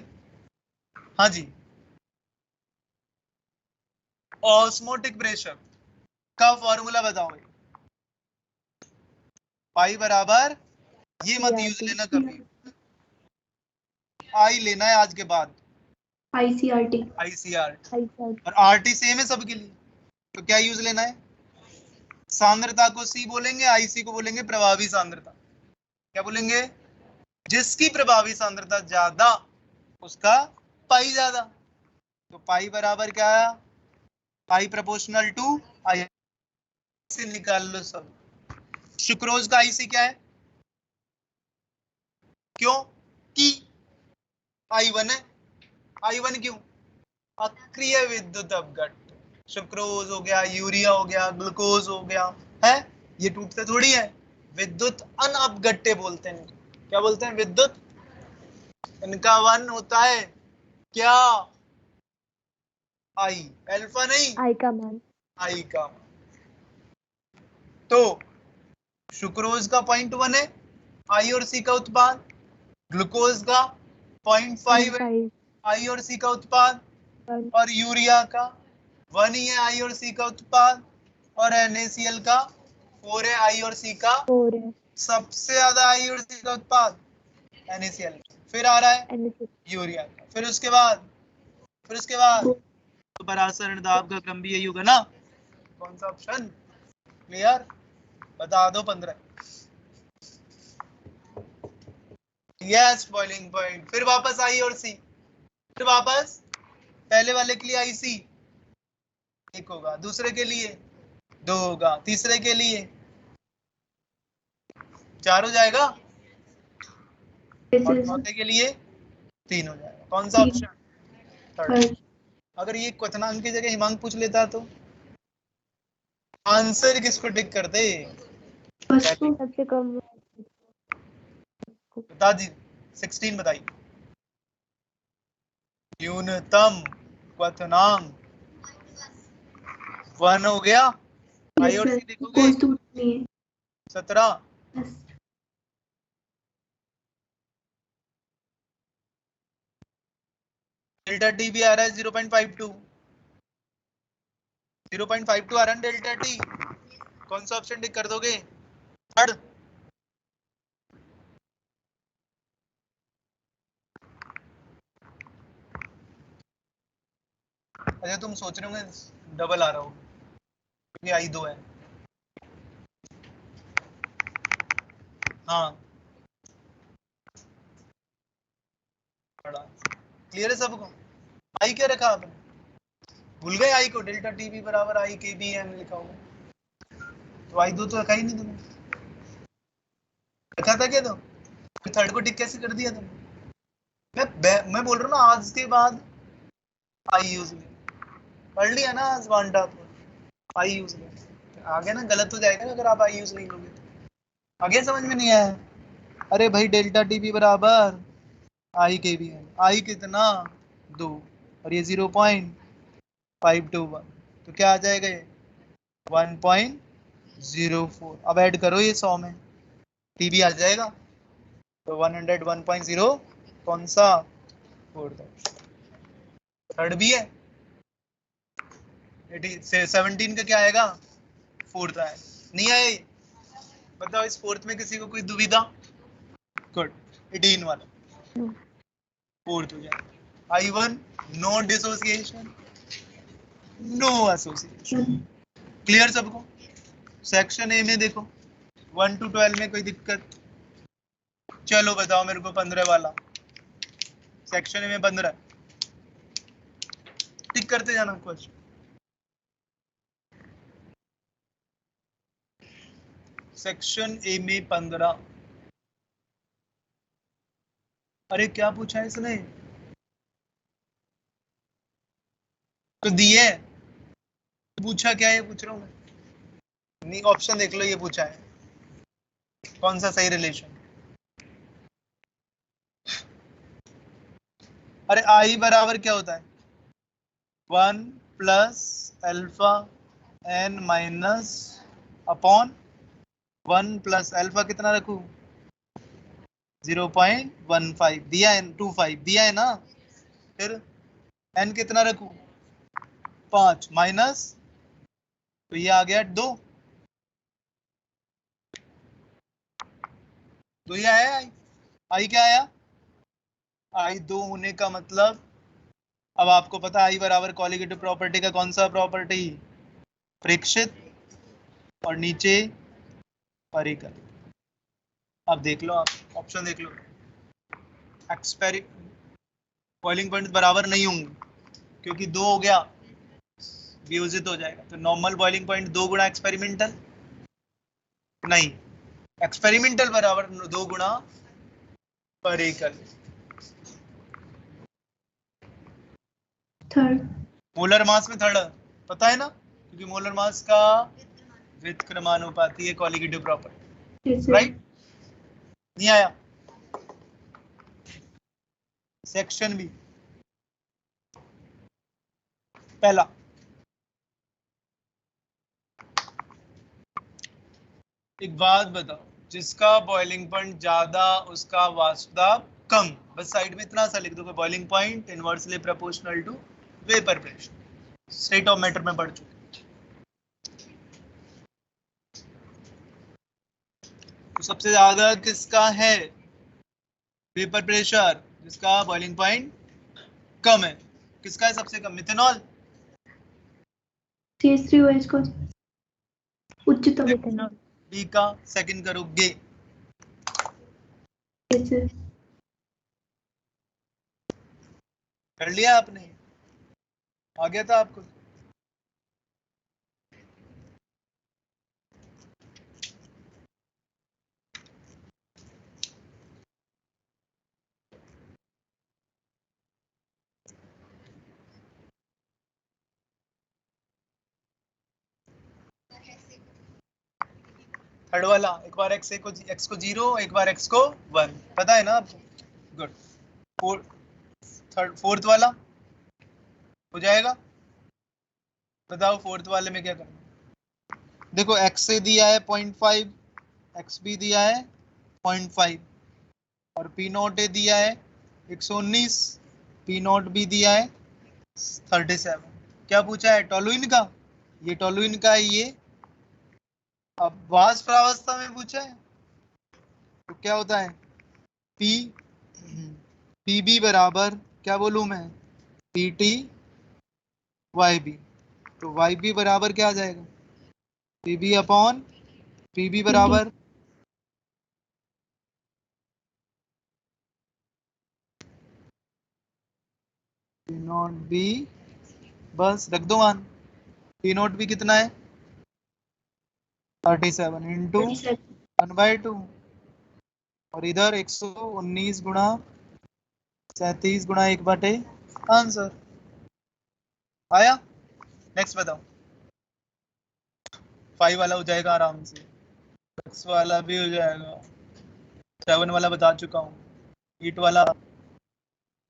A: हाँ जी, ऑस्मोटिक प्रेशर का फॉर्मूला बताओ भाई, पाई बराबर, ये मत यूज लेना कभी, आई लेना है आज के बाद,
B: ICRT।
A: आईसीआर, और आरटी सेम है सबके लिए, तो क्या यूज लेना है, सांद्रता को सी बोलेंगे, आईसी को बोलेंगे प्रभावी सांद्रता, क्या बोलेंगे, जिसकी प्रभावी सांद्रता ज्यादा उसका पाई ज्यादा, तो पाई बराबर क्या आया, पाई प्रोपोर्शनल टू आई, से निकाल लो सब। सुक्रोज का आईसी क्या है, क्यों कि I1 है, I1 क्यों, अक्रिय विद्युत अपघट्ट, सुक्रोज हो गया, यूरिया हो गया, ग्लूकोज हो गया, है ये टूटते थोड़ी है, विद्युत अनअपघट्टे बोलते हैं, क्या बोलते हैं, विद्युत, इनका वन होता है क्या, आई, अल्फा नहीं,
C: आई का मान,
A: आई का, तो सुक्रोज का 0.1 है, आई और सी का उत्पाद, ग्लूकोज का 0.5 है,
C: 0.5,
A: आई और सी का उत्पाद, और यूरिया का 1 ही है, आई और सी का उत्पाद, और NaCl का 4 है, आई और सी का,
C: 4 है,
A: सबसे ज्यादा आई और सी का उत्पाद NaCl, फिर आ रहा है
C: NaCl,
A: यूरिया का, फिर उसके बाद तो परासरण दाब का क्रम भी यही होगा ना, कौन सा ऑप्शन, क्लियर, बता दो 15, यस बॉइलिंग पॉइंट, फिर वापस आई और सी, फिर वापस पहले वाले के लिए आईसी 1 होगा, दूसरे के लिए 2 होगा, तीसरे के लिए 4 हो जाएगा, और चौथे के लिए 3 हो जाएगा, कौन सा ऑप्शन, थर्ड। अगर ये क्वेश्चनांक की जगह हिमांक पूछ लेता तो आंसर किसको टिक करते,
C: सबसे कम,
A: बता दी 16 बताइए, न्यूनतम क्वथनांक 1 हो गया, आई और सी देखोगे 17, डेल्टा टी भी आ रहा है 0.52, 0.52 Rn डेल्टा टी, कौन सा ऑप्शन टिक कर दोगे? थर्ड। अच्छा तुम सोच रहे होंगे डबल आ रहा हो, क्योंकि आई 2 है। हाँ क्लियर है सबको? आई क्या रखा आपने? भूल गए आई को? डेल्टा टी बी बराबर आई के बी एन लिखा होगा, तो आई 2 तो रखा ही नहीं तुमने। रखा था क्या? तो थर्ड को टिक कैसे कर दिया तुमने? मैं बोल रहा हूँ ना, आज के बाद आई यूज पढ़ लिया ना आज वन टॉप, आई यूज आगे ना गलत हो जाएगा अगर आप आई यूज नहीं लोगे तो। आगे समझ में नहीं आया? अरे भाई डेल्टा टी बी बराबर आई के बी एन, आई कितना 2 और ये 0.521, तो क्या आ जाएगा ये 1.04। अब ऐड करो ये 100 में, टीबी आ जाएगा, तो 101.0 कौन सा? फोर्थ। थर्ड भी है, 17 का क्या आएगा? फोर्थ आए नहीं आए? बताओ इस फोर्थ में किसी को कोई दुविधा? गुड, 18 वाला फोर्थ हो जाएगा। I1 no dissociation, no association. Clear सबको? सेक्शन ए में देखो 1 to 12 में कोई दिक्कत? चलो बताओ मेरे को 15 वाला, सेक्शन ए में 15 टिक करते जाना क्वेश्चन। सेक्शन ए में 15। अरे क्या पूछा है इसने? तो दिए, पूछा क्या है? पूछ रहा हूँ मैं, नहीं ऑप्शन देख लो, ये पूछा है कौन सा सही रिलेशन। अरे आई बराबर क्या होता है? 1 plus alpha n minus upon 1 plus alpha कितना रखूं? 0.15 दिया है, 25 दिया है ना, फिर एन कितना रखूं? 5 माइनस, तो ये आ गया 2, तो ये आया आई। आई क्या आया? आई 2 होने का मतलब, अब आपको पता आई बराबर कॉलिगेटिव प्रॉपर्टी का कौन सा प्रॉपर्टी? प्रेक्षित, और नीचे परिकलित। अब देख लो, आप ऑप्शन देख लो, एक्सपेरि बॉइलिंग पॉइंट बराबर नहीं होंगे क्योंकि 2 हो गया वियोजित हो जाएगा, तो नॉर्मल बॉइलिंग पॉइंट 2 गुणा एक्सपेरिमेंटल नहीं, एक्सपेरिमेंटल बराबर 2 गुणा परिकलित।
B: थर्ड।
A: मोलर मास में थर्ड पता है ना, क्योंकि मोलर मास का व्युत्क्रमानुपाती है कॉलिगेटिव प्रॉपर्टी, राइट? नहीं आया? सेक्शन बी पहला, एक बात बताओ, जिसका बॉइलिंग पॉइंट ज्यादा उसका वाष्प दाब कम, बस साइड में इतना सा लिख दो, boiling point inversely proportional to vapour pressure, state of matter में बढ़ चुके। तो सबसे ज्यादा किसका है वेपर प्रेशर? जिसका बॉइलिंग पॉइंट कम है। किसका है सबसे कम? मिथेनॉल।
B: CH3OH को उच्चतम
C: मिथेनॉल।
A: बी का सेकंड करोगे, कर लिया आपने? आ गया था आपको? थर्ड वाला, एक बार x को 0, एक बार x को 1, पता है ना आपको? गुड। फोर्थ वाला हो जाएगा? बताओ फोर्थ वाले में क्या करना? देखो x से दिया है 0.5, x भी दिया है 0.5, और पी नॉट ए दिया है 119, पी नॉट भी दिया है 37। क्या पूछा है? टोलुइन का ये टोलुइन का है ये। अब वाष्प प्रावस्था में पूछा है तो क्या होता है, पी पीबी बराबर क्या बोलूं मैं, पीटी वाई बी। तो वाई बी बराबर क्या आ जाएगा, पीबी अपॉन पीबी बराबर टी नॉट बी, बस रख दो मान। टी नॉट बी कितना है 37 इंटू 1/2, और इधर 119 गुणा 37 गुणा 1/, आंसर आया। नेक्स्ट बताओ, 5 वाला हो जाएगा आराम से, 6 वाला भी हो जाएगा, 7 वाला बता चुका हूँ, 8 वाला,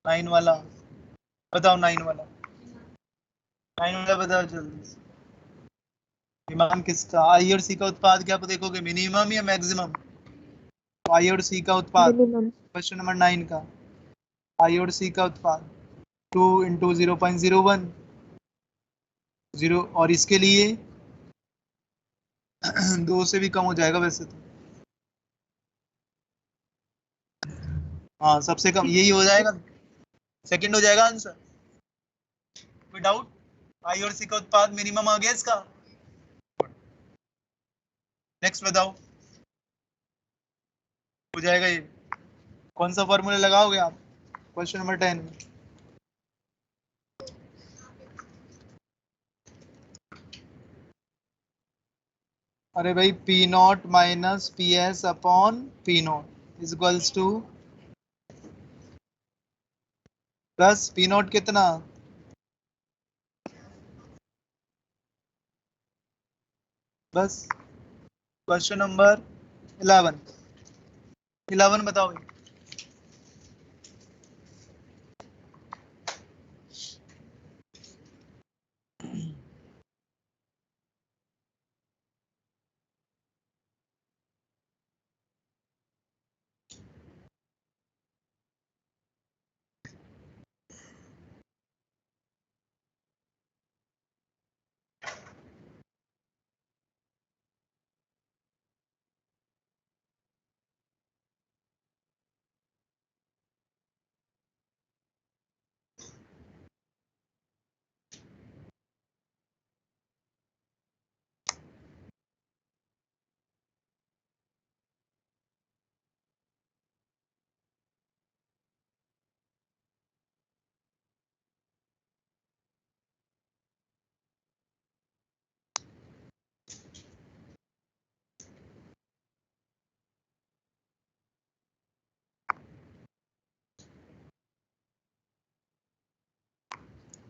A: 9 वाला बताओ, 9 वाला, 9 वाला बताओ जल्दी से। विमान किसका, आई और सी का उत्पाद क्या देखोगे, मिनिमम या मैक्सिमम, आई और सी का उत्पाद,
C: मिनिमम।
A: क्वेश्चन नंबर 9 का आई और सी का उत्पाद 2 इंटू 0.01 0, और इसके लिए 2 से भी कम हो जाएगा वैसे तो, हाँ सबसे कम यही हो जाएगा, सेकंड हो जाएगा आंसर। कोई डाउट, आई और सी का उत्पाद मिनिमम आ गया इसका। नेक्स्ट बताओ, हो जाएगा ये, कौन सा फॉर्मूला लगाओगे आप क्वेश्चन नंबर 10 में, अरे भाई P naught minus P s upon P naught is equals to, plus P naught कितना, बस क्वेश्चन नंबर 11 बताओ।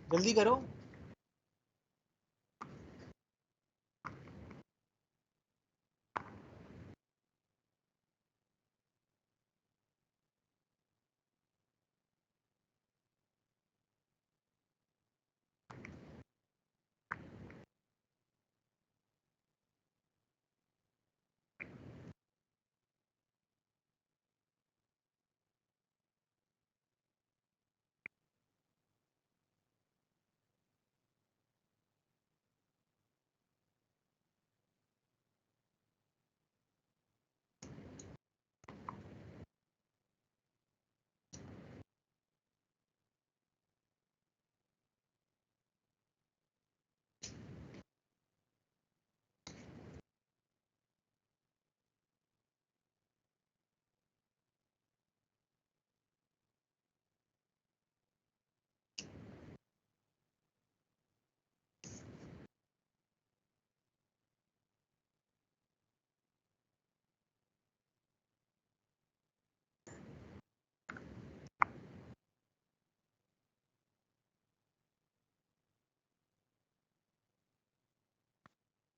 A: जल्दी करो,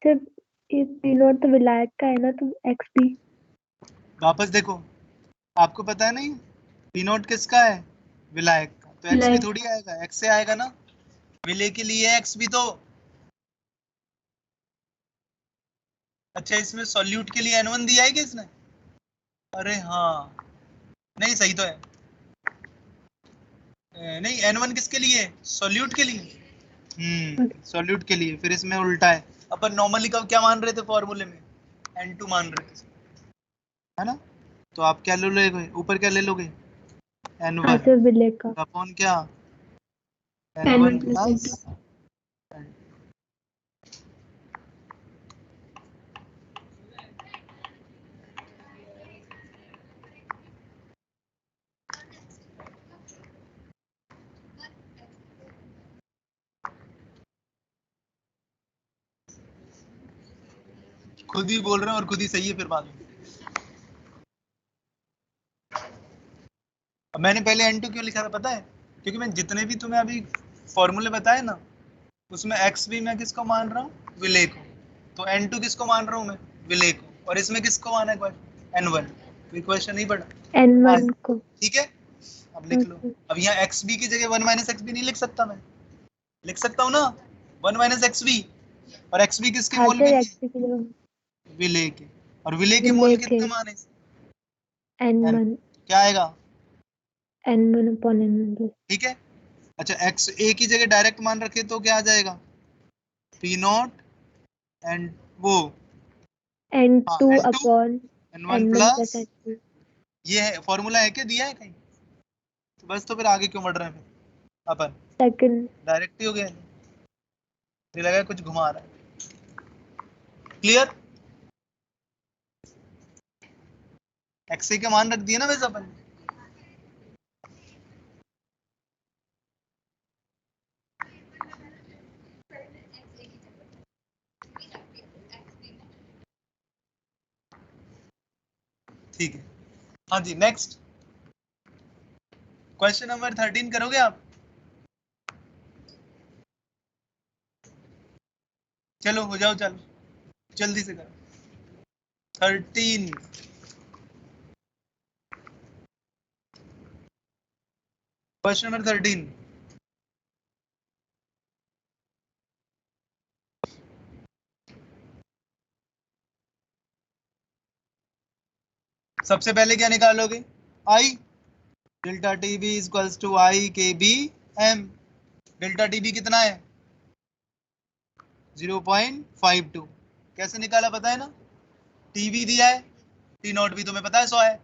C: सिर्फ ये पी नॉट तो विलायक का है ना, तो एक्स भी।
A: वापस देखो, आपको पता है नहीं पी नॉट किसका है, विलायक का, तो एक्स भी
B: विलायक।
A: थोड़ी आएगा, एक्स से आएगा ना, विलय के लिए एक्स भी तो। अच्छा इसमें सॉल्यूट के लिए n1 दिया है क्या इसने, अरे हाँ, नहीं सही तो है, नहीं n1 किसके लिए, सॉल्यूट के लिए, सॉल्यूट के लिए, फिर इसमें उल्टा है। अपन नॉर्मली कब क्या मान रहे थे फॉर्मूले में, N2 मान रहे थे, है ना। तो आप क्या ले लोगे, ऊपर क्या ले लोगे, N1
C: आंसर मिलेगा
A: अपॉन क्या,
B: N1
A: N1
B: plus
A: plus
B: N2।
A: खुद ही बोल रहे हैं और खुद ही सही है फिर बाद में। अब मैंने पहले N2 क्यों लिखा था पता है, क्योंकि मैं जितने भी तुम्हें अभी फॉर्मूले बताए ना, उसमें एक्स भी मैं किसको मान रहा हूँ, विलेय को। तो N2 किसको मान रहा हूँ मैं, विलेय को। और इसमें किसको माना है, N1। कोई क्वेश्चन नहीं पड़ा,
C: N1 को।
A: ठीक है। अब लिख लो। अब यहाँ एक्स बी की जगह 1 माइनस एक्स बी नहीं लिख सकता मैं, लिख सकता हूँ ना 1 माइनस एक्स बी। और एक्स बी किसके मोल के
C: आंसर
A: लिए,
C: एक्स की जगह
A: विलेय के। और विलेय के मोल
C: विलेय के
A: कितने माने,
C: N1
A: क्या आएगा,
C: N1 upon N1 plus
A: ठीक है। अच्छा एक्स ए की जगह डायरेक्ट मान रखे तो क्या आ जाएगा, पी नॉट एंड वो हाँ
C: N2
A: N2
C: upon
A: N1
C: N1
A: plus,
C: plus N2।
A: ये है फॉर्मूला है क्या, दिया है कहीं, तो बस तो फिर आगे क्यों बढ़ रहे हैं फिर अपन,
C: सेकंड
A: डायरेक्ट ही हो गया। मुझे लगा कुछ घुमा रहा है, क्लियर। एक्स ए के मान रख दिए ना वैसे अपन, ठीक है। हाँ जी नेक्स्ट क्वेश्चन नंबर 13 करोगे आप, चलो हो जाओ, चलो जल्दी से करो 13। क्वेश्चन नंबर 13, सबसे पहले क्या निकालोगे, I, delta T B equals to I K B M. Delta T B कितना है 0.52। कैसे निकाला पता है ना, टी बी दिया है, टी नॉट भी तुम्हें पता है 100 है,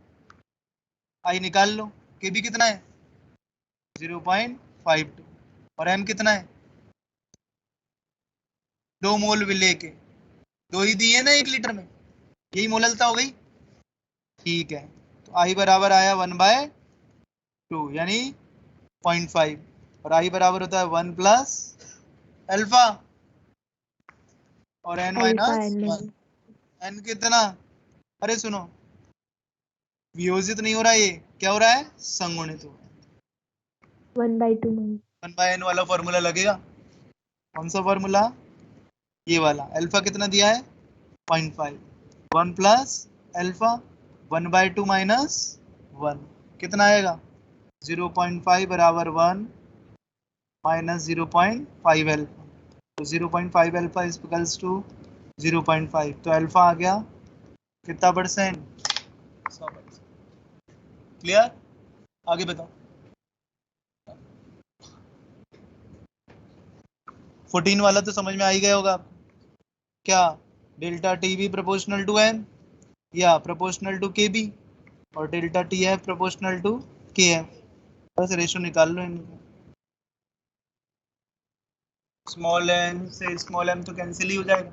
A: आई निकाल लो, के बी कितना है 0.52, और एम कितना है 2 मोल विले के, 2 ही दिए ना 1 लीटर में, यही मोललता हो गई, ठीक है। तो आई बराबर आया 1/2 यानी 0.5, और आई बराबर होता है 1 प्लस अल्फा और n
C: alpha
A: minus
C: N1
A: one. N कितना, अरे सुनो, वियोजित नहीं हो रहा, ये क्या हो रहा है, संगुणित हो रहा है।
C: 1/2 माइनस
A: 1/n वाला फॉर्मूला लगेगा, कौन सा फॉर्मूला, ये वाला। अल्फा कितना दिया है 0.5, 1 प्लस अल्फा 1/2 माइनस 1 कितना आएगा 0.5 बराबर 1 माइनस 0.5 अल्फा, तो 0.5 अल्फा इक्वल्स टू 0.5, तो अल्फा आ गया कितना परसेंट, 100%। क्लियर, आगे बताओ। 14 वाला तो समझ में आ ही गया होगा आपको, क्या, delta T b proportional to m या प्रोपोर्शनल टू के बी, और delta T f proportional to K f. बस रेशो निकाल लो इनका, स्मॉल एम से स्मॉल एम तो कैंसिल ही हो जाएगा,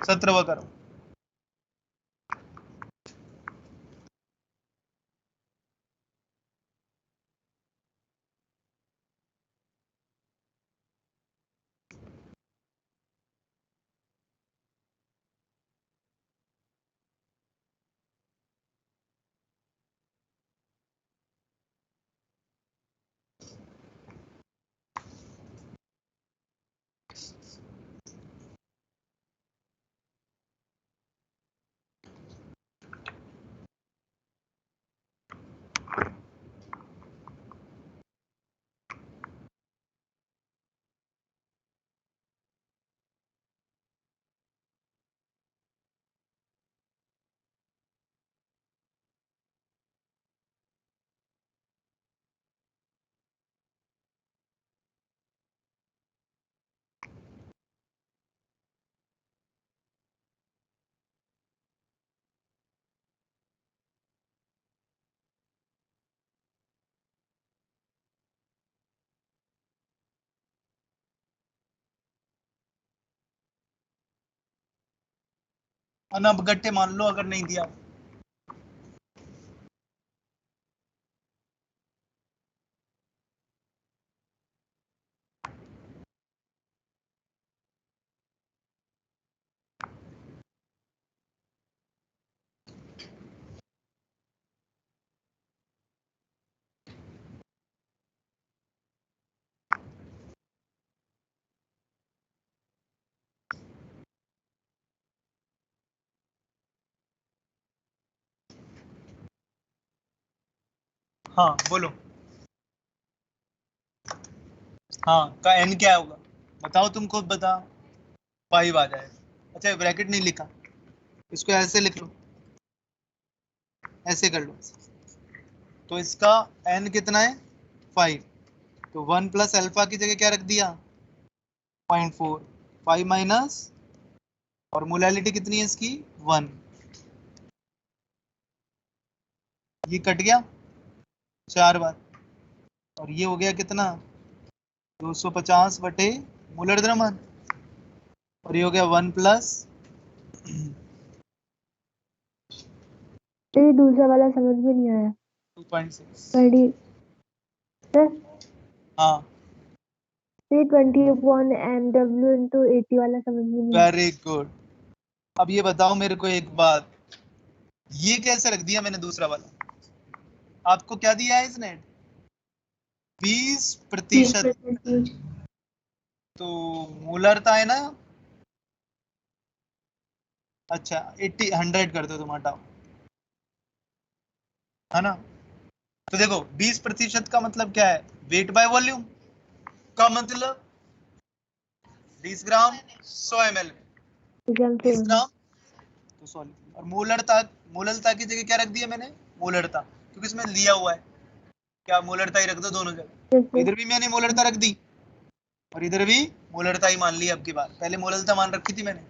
A: 17वां करो। अनअपगट्टे मान लो अगर नहीं दिया। हाँ बोलो। हाँ का एन क्या होगा बताओ, तुम खुद बताओ। 5 आ जाएगा। अच्छा ब्रैकेट नहीं लिखा, इसको ऐसे लिख लो, ऐसे कर लो। तो इसका एन कितना है 5, तो 1 प्लस अल्फा की जगह क्या रख दिया 0.4, 5 माइनस, और मोलैलिटी कितनी है इसकी 1, ये कट गया 4 बार, और ये हो गया कितना 250 बटे मोलर द्रव्यमान, और ये हो गया 1 प्लस।
C: तो ये दूसरा वाला समझ में नहीं आया।
A: 2.6।
C: पढ़ी सर।
A: हाँ
C: ये 20/mw into 80 वाला समझ में नहीं आया।
A: Very good. अब ये बताओ मेरे को एक बात, ये कैसे रख दिया मैंने दूसरा वाला, आपको क्या दिया है इसने 20%,
B: 20%।
A: तो मोलरता है ना, अच्छा 80 100 कर दो तुम, हटाओ, है ना। तो देखो 20% का मतलब क्या है वेट बाय वॉल्यूम, का मतलब 20 ग्राम 100 ml,
C: एग्जाम से
A: 20 ग्राम तो सॉरी, और मोलरता, मोलरता की जगह क्या रख दिया मैंने मोलरता, क्योंकि इसमें लिया हुआ है, क्या मोलरता ही रख दो दोनों जगह, इधर भी मैंने मोलरता रख दी और इधर भी मोलरता ही मान ली। अब की बार पहले मोलरता मान रखी थी मैंने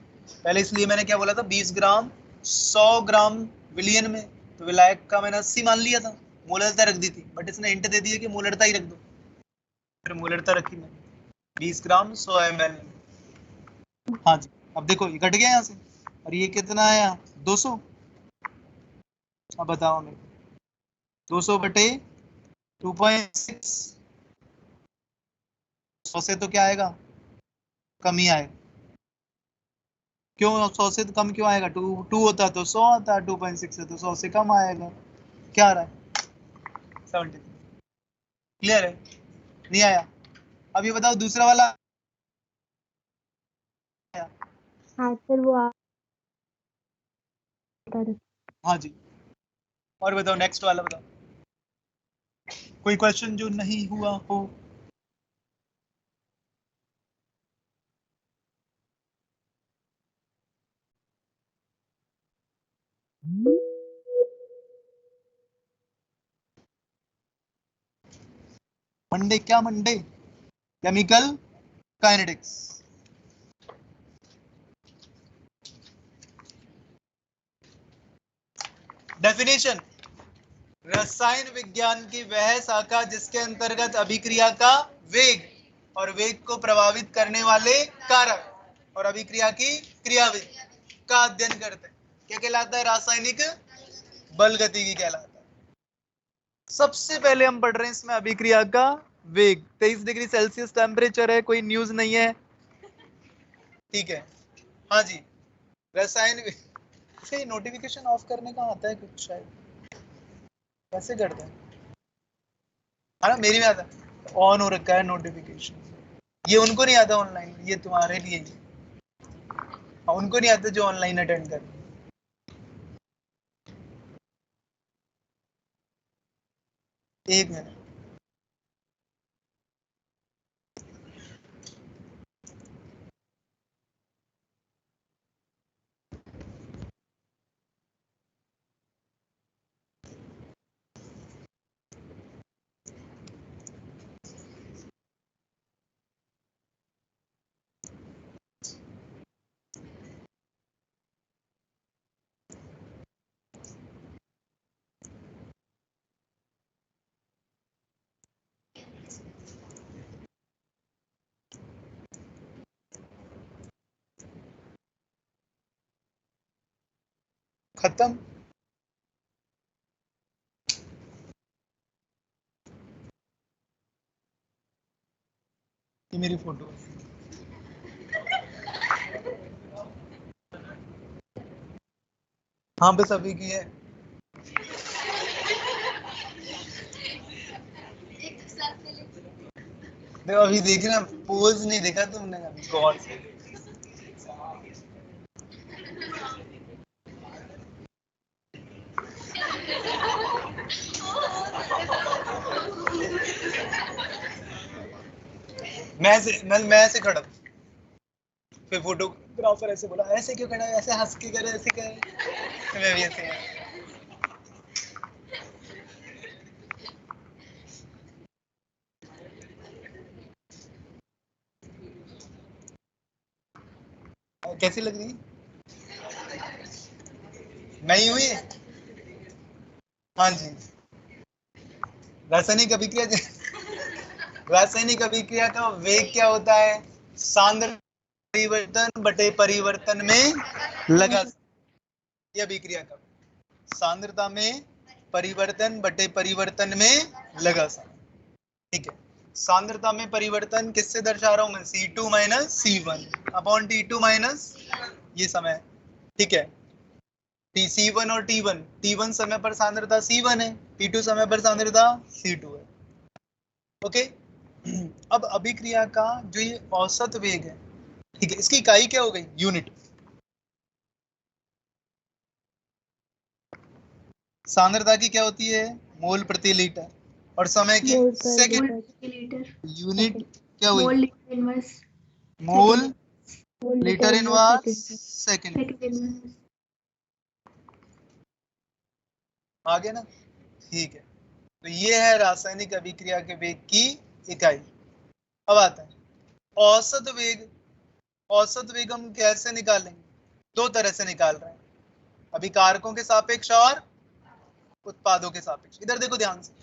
A: पहले, इसलिए मैंने क्या बोला था 20 ग्राम 100 ग्राम विलियन में, तो विलायक का मैंने 80 मान लिया था, मोलरता रख दी थी, बट इसने हिंट दे दिया कि मोलरता ही रख दो, फिर मोलरता रखी मैंने 20 ग्राम 100 ml में। हाँ जी, अब देखो ये घट गया यहाँ से, और ये कितना आया 200। अब बताओ मेरे 200 बटे 2.6, 100 से तो क्या आएगा कम ही आएगा, क्यों 100 से तो कम क्यों आएगा, 2 होता तो 100 आता, 2.6 है तो 100 से कम आएगा, क्या आ रहा है 70। क्लियर है, नहीं आया। अब ये बताओ दूसरा वाला आया?
C: हाँ सर वो आप बता रहे।
A: हाँ जी, और बताओ नेक्स्ट वाला बताओ, कोई क्वेश्चन जो नहीं हुआ हो। मंडे क्या मंडे, केमिकल काइनेटिक्स। डेफिनेशन, रसायन विज्ञान की वह शाखा जिसके अंतर्गत अभिक्रिया का वेग और वेग को प्रभावित करने वाले कारक और अभिक्रिया की क्रियाविधि का अध्ययन करते हैं, क्या कहलाता है रासायनिक बल गतिकी कहलाता है। सबसे पहले हम पढ़ रहे हैं इसमें अभिक्रिया का वेग, 23 डिग्री सेल्सियस टेम्परेचर है, कोई न्यूज नहीं है, ठीक है। हाँ जी, रसायन से नोटिफिकेशन ऑफ करने का आता है कुछ शायद, कैसे करते हैं, है ना, मेरी में आता है ऑन हो रखा है नोटिफिकेशन, ये उनको नहीं आता ऑनलाइन, ये तुम्हारे लिए ही, उनको नहीं आता जो ऑनलाइन अटेंड कर। एक मिनट, खत्म। ये मेरी फोटो है। हाँ बस अभी की है। देखो अभी देखी ना, पोज नहीं देखा तुमने अभी गौर से। मैं ऐसे खड़ा, फिर फोटोग्राफर ऐसे बोला ऐसे क्यों खड़ा है, ऐसे हंस के करे, ऐसे करे, मैं भी ऐसे। कैसी लग रही? नहीं हुई? हाँ जी। रासायनिक अभिक्रिया, रासायनिक अभिक्रिया का वेग क्या होता है? सांद्रता परिवर्तन बटे परिवर्तन में लगा। ये अभिक्रिया का सांद्रता में परिवर्तन बटे परिवर्तन में लगा समय। ठीक है, सांद्रता में परिवर्तन किससे दर्शा रहा हूं मैं? C2 minus C1 upon T2 minus ये समय। ठीक है, C1 और T1 समय पर सांद्रता C1 है, T2 समय पर सांद्रता C2 है। ओके, अब अभिक्रिया का जो ये औसत वेग है, ठीक है, इसकी इकाई क्या हो गई? यूनिट। सांद्रता की क्या होती है? मोल प्रति लीटर, और समय की
C: मोल पर
A: सेकंड।
B: लीटर,
A: यूनिट क्या हुई?
B: Mole litre inverse,
A: mole
C: mole
A: litre inverse second.
B: Second inverse.
A: आ गया ना? ठीक है, तो ये है रासायनिक अभिक्रिया के वेग की इकाई। अब आता है औसत वेग। औसत वेग हम कैसे निकालेंगे? दो तरह से निकाल रहे हैं, अभिकारकों के सापेक्ष और उत्पादों के सापेक्ष। इधर देखो ध्यान से,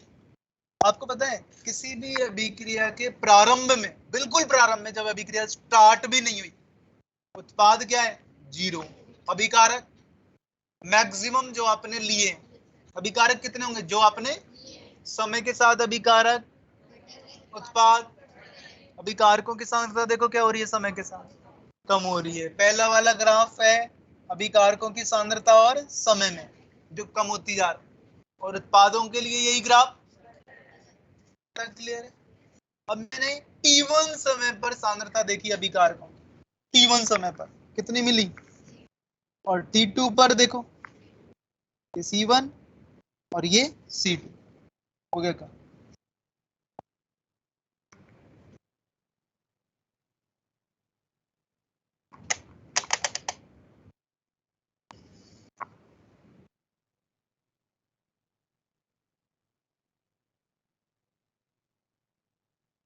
A: आपको पता है किसी भी अभिक्रिया के प्रारंभ में, बिल्कुल प्रारंभ में, जब अभिक्रिया स्टार्ट भी नहीं हुई, उत्पाद क्या है? जीरो। अभिकारक मैक्सिमम जो आपने लिए, अभिकारक कितने होंगे? जो आपने समय के साथ अभिकारक, उत्पाद, अभिकारकों की सांद्रता देखो क्या हो रही है समय के साथ? कम हो रही है। पहला वाला ग्राफ है अभिकारकों की सांद्रता और समय में जो कम होती जा रही है, और उत्पादों के लिए यही ग्राफ। क्लियर है? अब मैंने T1 समय पर सांद्रता देखी अभिकारकों, T1 समय पर कितनी मिली, और T2 पर देखो ये C1 और ये C2 हो गया का।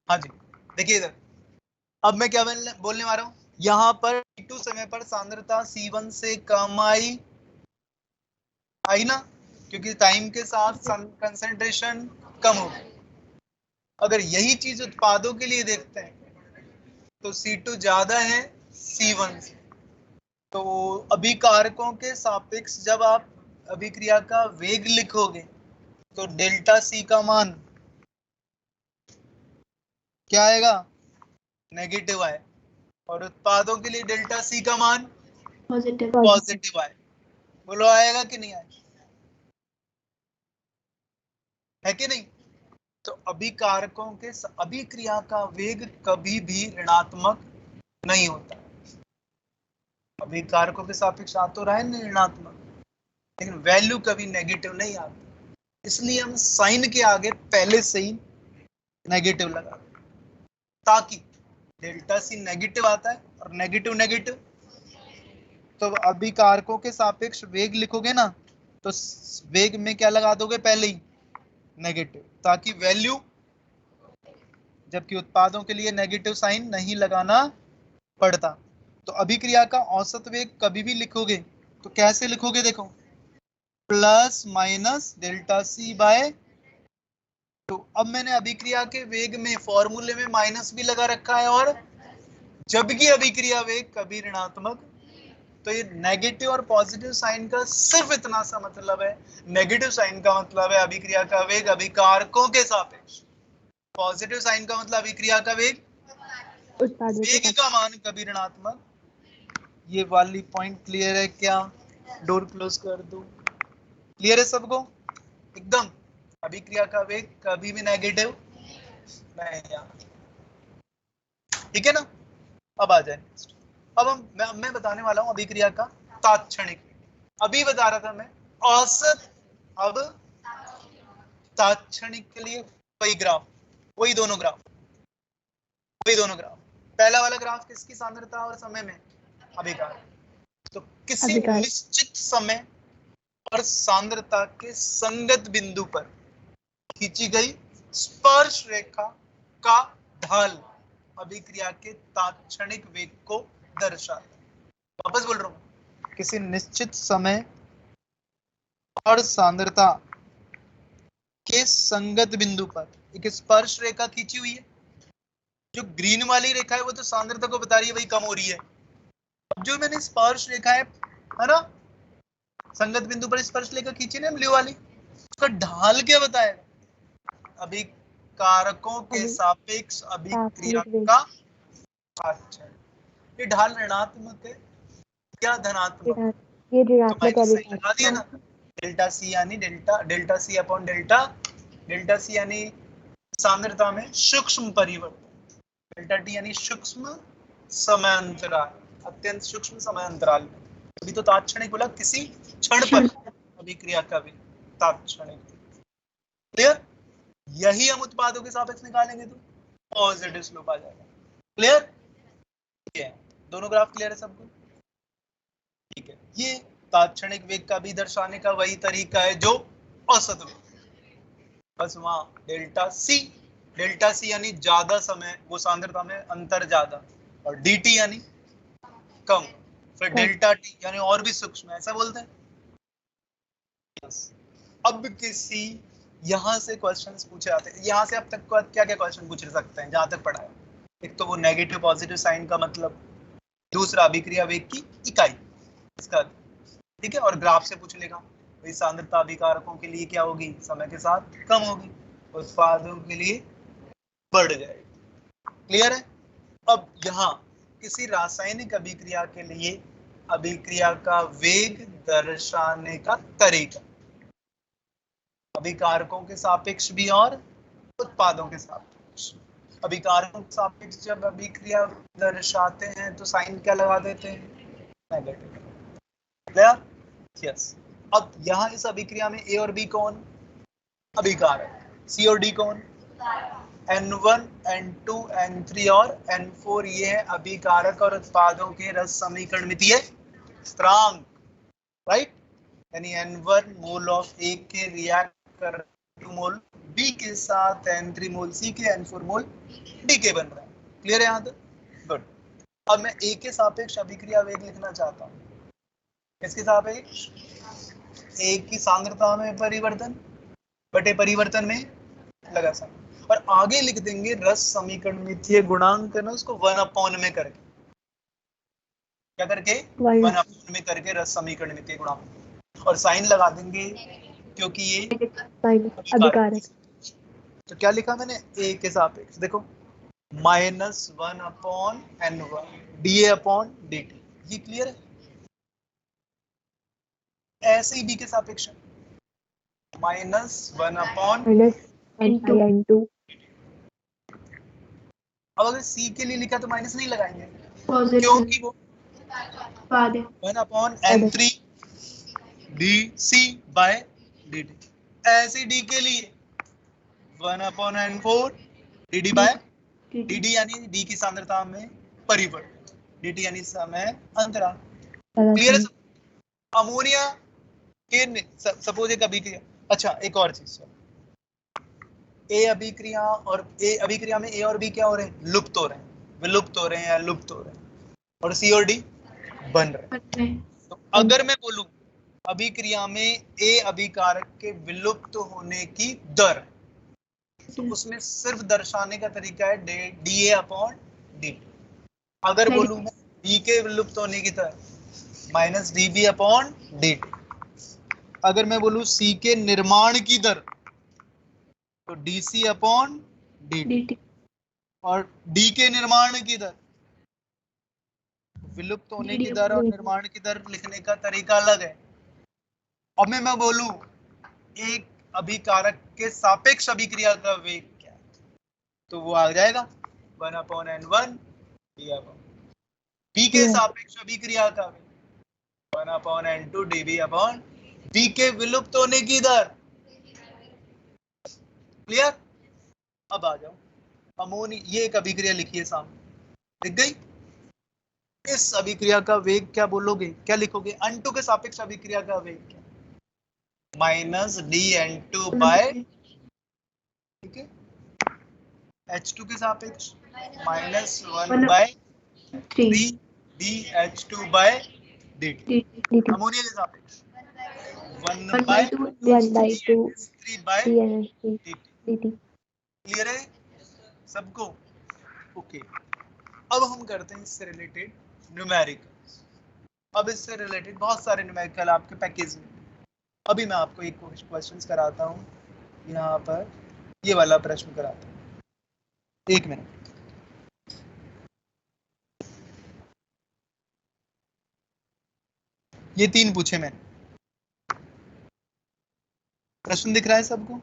A: हाँ जी, देखिए इधर, अब मैं क्या बोलने वाला हूं, यहां पर T2 समय पर सांद्रता C1 से कम आई ना, क्योंकि टाइम के साथ कंसंट्रेशन कम हो गई। अगर यही चीज उत्पादों के लिए देखते हैं तो C2 ज्यादा है C1 से। तो अभिकारकों के सापेक्ष जब आप अभिक्रिया का वेग लिखोगे तो डेल्टा C का मान क्या आएगा? नेगेटिव आए, और उत्पादों के लिए डेल्टा C का मान पॉजिटिव आए। बोलो आएगा कि नहीं आएगा? है कि नहीं? तो अभिकारकों के अभिक्रिया का वेग कभी भी ऋणात्मक नहीं होता। अभिकारकों के सापेक्ष आ तो रहा है ना ऋणात्मक, लेकिन वैल्यू कभी नेगेटिव नहीं आती। इसलिए हम साइन के आगे पहले से ही नेगेटिव लगा, ताकि डेल्टा C नेगेटिव आता है, और नेगेटिव नेगेटिव, तो अभिकारकों के सापेक्ष वेग लिखोगे ना, तो वेग में क्या लगा दोगे? पहले ही नेगेटिव, ताकि वैल्यू, जबकि उत्पादों के लिए नेगेटिव साइन नहीं लगाना पड़ता। तो अभिक्रिया का औसत वेग कभी भी लिखोगे तो कैसे लिखोगे? देखो, plus minus delta C by. तो अब मैंने अभिक्रिया के वेग में फॉर्मूले में माइनस भी लगा रखा है, और जबकि अभिक्रिया वेग कभी ऋणात्मक तो ये नेगेटिव और पॉजिटिव साइन का सिर्फ इतना सा मतलब है। नेगेटिव साइन का मतलब है अभिक्रिया का वेग अभिकारकों के सापेक्ष, पॉजिटिव साइन का मतलब अभिक्रिया का वेग
C: उत्पादों के
A: वेग का मान कभी ऋणात्मक। ये वाली पॉइंट क्लियर है क्या? डोर क्लोज कर दो। क्लियर है सबको एकदम? अभिक्रिया का वेग कभी भी नेगेटिव नहीं। ठीक है ना? अब आ जाए, अब मैं बताने वाला हूं अभिक्रिया का तात्क्षणिक। अभी बता रहा था मैं औसत, अब तात्क्षणिक के लिए वही ग्राफ, वही दोनों ग्राफ। पहला वाला ग्राफ किसकी सांद्रता और समय में? अभिकार। तो किसी निश्चित समय और सांद्रता के संगत बिंदु पर खींची गई स्पर्श रेखा का ढाल अभिक्रिया के तात्क्षणिक वेग को दर्शाता है। वापस बोल रहा हूं, किसी निश्चित समय और सांद्रता के संगत बिंदु पर एक स्पर्श रेखा खींची हुई है। जो ग्रीन वाली रेखा है वो तो सांद्रता को बता रही है, वही कम हो रही है। अब जो मैंने स्पर्श रेखा है ना, संगत बिंदु पर स्पर्श रेखा खींची ना ब्लू वाली, उसका ढाल क्या बताएगा? अभिकारकों के सापेक्ष अभिक्रिया का। अच्छा, ये ढाल ऋणात्मक है क्या धनात्मक?
C: ये ऋणात्मक
A: तो सही लगा दिया ना। डेल्टा सी यानी delta C upon delta C यानी सांद्रता में सूक्ष्म परिवर्तन, डेल्टा टी यानी सूक्ष्म समय अंतराल, अत्यंत सूक्ष्म समय अंतराल में। अभी तो तात्क्षणिक बोला, किसी क्षण पर अभिक्रिया का भी तात्क्षणिक। क्लियर? यही हम उत्पादों के सापेक्ष निकालेंगे तो पॉजिटिव स्लोप आ जाएगा। क्लियर? ठीक है, दोनों ग्राफ क्लियर है सबको? ठीक है, ये तात्क्षणिक वेग का भी दर्शाने का वही तरीका है जो औसत वेग। बस वहां डेल्टा सी यानी ज्यादा समय, वो सांद्रता में अंतर ज्यादा, और dt यानी कम, फिर डेल्टा टी यानी और भी सूक्ष्म, ऐसा बोलते हैं। अब किसी यहां से क्वेश्चंस पूछे जाते हैं, यहां से अब तक क्या क्या क्वेश्चन पूछ सकते हैं जहां तक पढ़ा है? एक तो वो नेगेटिव पॉजिटिव साइन का मतलब, दूसरा अभिक्रिया वेग की इकाई इसका, ठीक है, और ग्राफ से पूछ लेगा भाई सांद्रता अभिकारकों के लिए क्या होगी? समय के साथ कम होगी, उत्पादों के लिए बढ़ जाएगी। क्लियर है? अब यहाँ किसी रासायनिक अभिक्रिया के लिए अभिक्रिया का वेग दर्शाने का तरीका, अभिकारकों के सापेक्ष भी और उत्पादों के सापेक्ष। अभिकारकों के सापेक्ष जब अभिक्रिया दर्शाते हैं तो साइन क्या लगा देते हैं? नेगेटिव। क्लियर? यस। अब यहाँ इस अभिक्रिया में ए और बी कौन अभिकारक, सी और डी कौन? N1, N2, N3 और N4 ये है अभिकारक और उत्पादों के रस समीकरणमितीय स्थिरांक, राइट? यानी N1 मोल ऑफ A के रिएक्ट कर 2 मोल B के साथ, N3 मोल C के, N4 मोल D के बन रहा है। क्लियर है यहाँ तक? गुड। अब मैं A के सापेक्ष अभिक्रिया वेग लिखना चाहता हूँ। किसके सापेक्ष? A की सांद्रता में परिवर्तन बटे परिवर्तन में लगा सा, और आगे लिख देंगे रस समीकरणमितीय गुणांक है ना, उसको 1/में करके, क्या करके? 1/में करके रस समीकरणमितीय गुणांक, और साइन लगा देंगे क्योंकि ये अभिकारक। तो क्या लिखा मैंने? ए के सापेक्ष देखो -1/N1 dA/dt। ये क्लियर है? ऐसे ही बी के सापेक्ष -1/N2। अब अगर सी के लिए लिखा तो माइनस नहीं लगाएंगे क्योंकि वो 1/N3 dC/dt। ऐसे डी के लिए 1/N4 dd यानी डी की सांद्रता में परिवर्तन, dt यानी समय अंतराल। क्लियर है? अमोनिया के सपोज एक अभिक्रिया, अच्छा एक और चीज, ए अभिक्रिया और ए अभिक्रिया में ए और बी क्या हो रहे हैं? लुप्त हो रहे हैं, विलुप्त हो रहे हैं या लुप्त हो रहे हैं, और सी और डी बन रहे हैं। तो अगर मैं बोलूं अभिक्रिया में ए अभिकारक के विलुप्त होने की दर, तो उसमें सिर्फ दर्शाने का तरीका है dA/dt। अगर बोलूं मैं बी के विलुप्त होने की दर, minus D B upon D T. अगर मैं बोलूं सी के निर्माण की दर तो D C upon D T,
B: dt
A: और डी के निर्माण की दर, विलुप्त होने की दर और निर्माण की दर लिखने का तरीका अलग है। अब मैं बोलूं एक अभिकारक के सापेक्ष अभिक्रिया का वेग क्या है, तो वो आ जाएगा 1/n1 बी के सापेक्ष अभिक्रिया का वेग 1/n2 dv अपॉन बी के विलुप्त होने की दर। क्लियर? अब आ जाओ अमोनी, ये एक अभिक्रिया लिखी है सामने, दिख गई? इस अभिक्रिया का वेग क्या बोलोगे, क्या लिखोगे? N2 के सापेक्ष अभिक्रिया का वेग क्या? माइनस डी N2 बाय, ठीक है, H2 के सापेक्ष minus 1/3 d H2 by dt। Ammonia के सापेक्ष 1/2 3 बाय dt। क्लियर है सबको? ओके, अब हम करते हैं इससे रिलेटेड न्यूमेरिकल। अब इससे रिलेटेड बहुत सारे न्यूमेरिकल आपके पैकेज में। अभी मैं आपको एक क्वेश्चन कराता हूँ, यहाँ पर ये वाला प्रश्न कराता हूँ, एक मिनट। ये 3 पूछे मैंने, प्रश्न दिख रहा है सबको?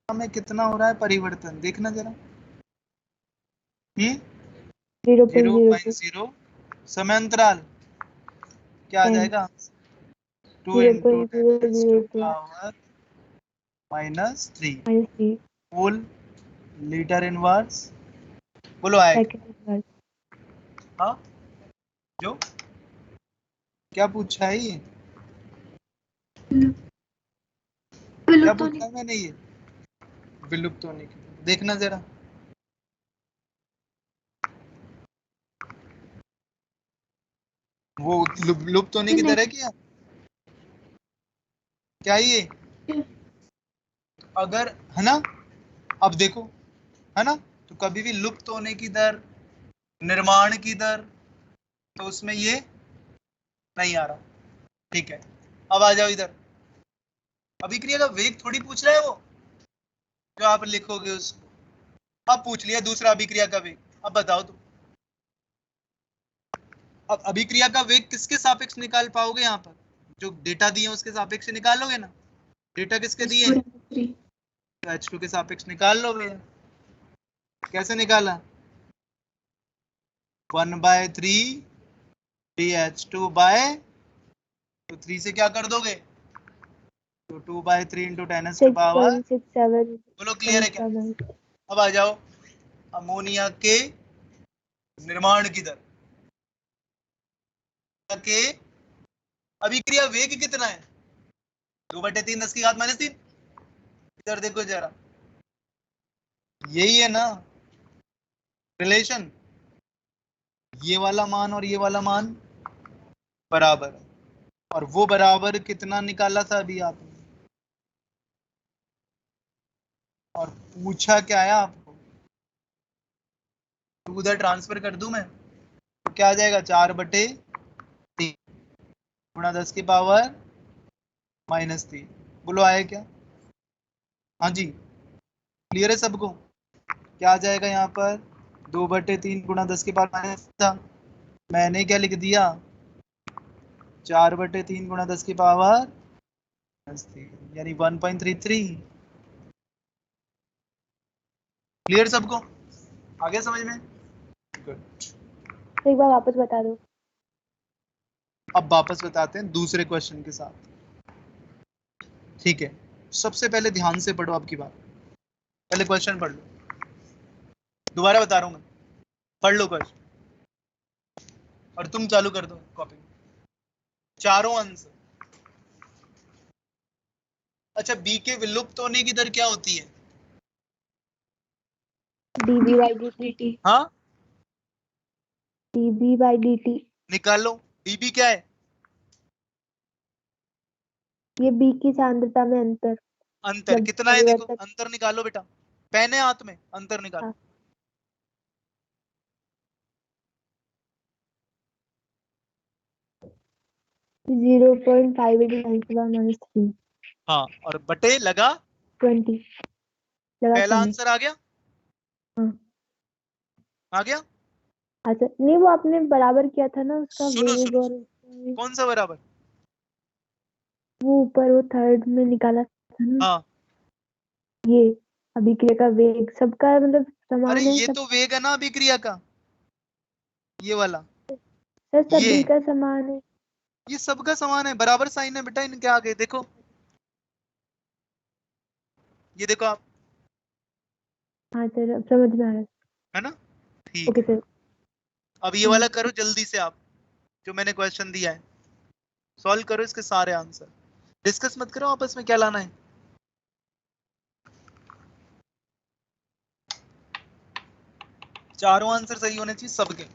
A: में कितना हो रहा है परिवर्तन, देखना जरा। 0.0 समयांतराल क्या आ जाएगा? 2 into 10 power -3 whole litre inverse. बोलो आएगा? हाँ, जो क्या पूछा है ये, क्या पूछा है मैंने? ये विलुप्त होने की, देखना जरा। वो लुप्त होने की तरह क्या, क्या ये? अगर है ना, अब देखो, है ना, तो कभी भी लुप्त होने की दर, निर्माण की दर, तो उसमें ये नहीं आ रहा। ठीक है, अब आ जाओ इधर। अभिक्रिया का वेग थोड़ी पूछ रहा है वो जो आप लिखोगे उसको। अब पूछ लिया दूसरा अभिक्रिया का वेग, अब बताओ तुम। अब अभिक्रिया का वेग किसके सापेक्ष निकाल पाओगे? यहाँ पर जो डेटा दिए उसके सापेक्ष निकालोगे ना। डेटा किसके दिए? H2 के सापेक्ष निकाल लोगे। कैसे निकाला? 1/3 DH2 बाय, तो 3 से क्या कर दोगे? तो 2/3 into 10⁻⁷ बोलो क्लियर है क्या? अब आ जाओ अमोनिया के निर्माण की दर के अभिक्रिया वेग कितना है? 2/3 10⁻³ इधर देखो जरा, यही है ना रिलेशन, ये वाला मान और ये वाला मान बराबर है। और वो बराबर कितना निकाला था अभी आपने, और पूछा क्या है आपको? तो उधर ट्रांसफर कर दूं मैं, तो क्या आ जाएगा? 4/3 गुणा 10⁻⁻3। बोलो आया क्या? हाँ जी, क्लियर है सबको? क्या आ जाएगा यहाँ पर? 2/3 गुणा 10 की पावर माइनस था, मैंने क्या लिख दिया 4/3 गुणा 10 की पावर माइनस 3, यानी 1.33। क्लियर सबको, आगे समझ में? गुड।
C: एक बार वापस बता दो।
A: अब वापस बताते हैं दूसरे क्वेश्चन के साथ, ठीक है? सबसे पहले ध्यान से पढ़ो आपकी बात, पहले क्वेश्चन पढ़ लो, दोबारा बता रहा हूं मैं, पढ़ लो क्वेश्चन और तुम चालू कर दो कॉपी, चारों आंसर। अच्छा, बी के विलुप्त होने की दर क्या होती है?
C: dv by dt।
B: dt।
A: हाँ,
C: dv by dt।
A: निकालो, डीबी क्या है?
C: ये b की सांद्रता में अंतर।
A: अंतर
C: जब
A: कितना है? देखो,
C: परिवर्तक।
A: अंतर निकालो बेटा, पेन है हाथ में, अंतर निकालो।
C: हाँ। 0.58 times by minus 3।
A: हाँ, और बटे लगा
C: 20 लगा
A: पहला
C: 20।
A: आंसर आ गया,
C: हाँ।
A: आ गया।
C: अच्छा, नहीं वो आपने बराबर किया था ना उसका
A: सुनो
C: वेग,
A: सुनो
C: और
A: सुनो, कौन सा बराबर?
C: वो ऊपर वो थर्ड में निकाला था ना।
A: हाँ,
C: ये अभिक्रिया का वेग सबका मतलब
A: अरे
C: समान है
A: ये
C: सब।
A: तो वेग है ना अभिक्रिया का, ये वाला,
C: सर
A: ये
C: सभी का समान है।
A: ये सबका समान है, बराबर साइन है बेटा इनके आगे, देखो, ये देखो आप,
C: हाँ सर, अब समझ में आ रहा है।
A: है ना? ठीक
C: ओके
A: है,
C: सर।
A: अब ये वाला करो जल्दी से आप, जो मैंने क्वेश्चन दिया है, सॉल्व करो इसके सारे आंसर, डिस्कस मत करो आपस में क्या लाना है। चारों आंसर सही होने चाहिए सबके।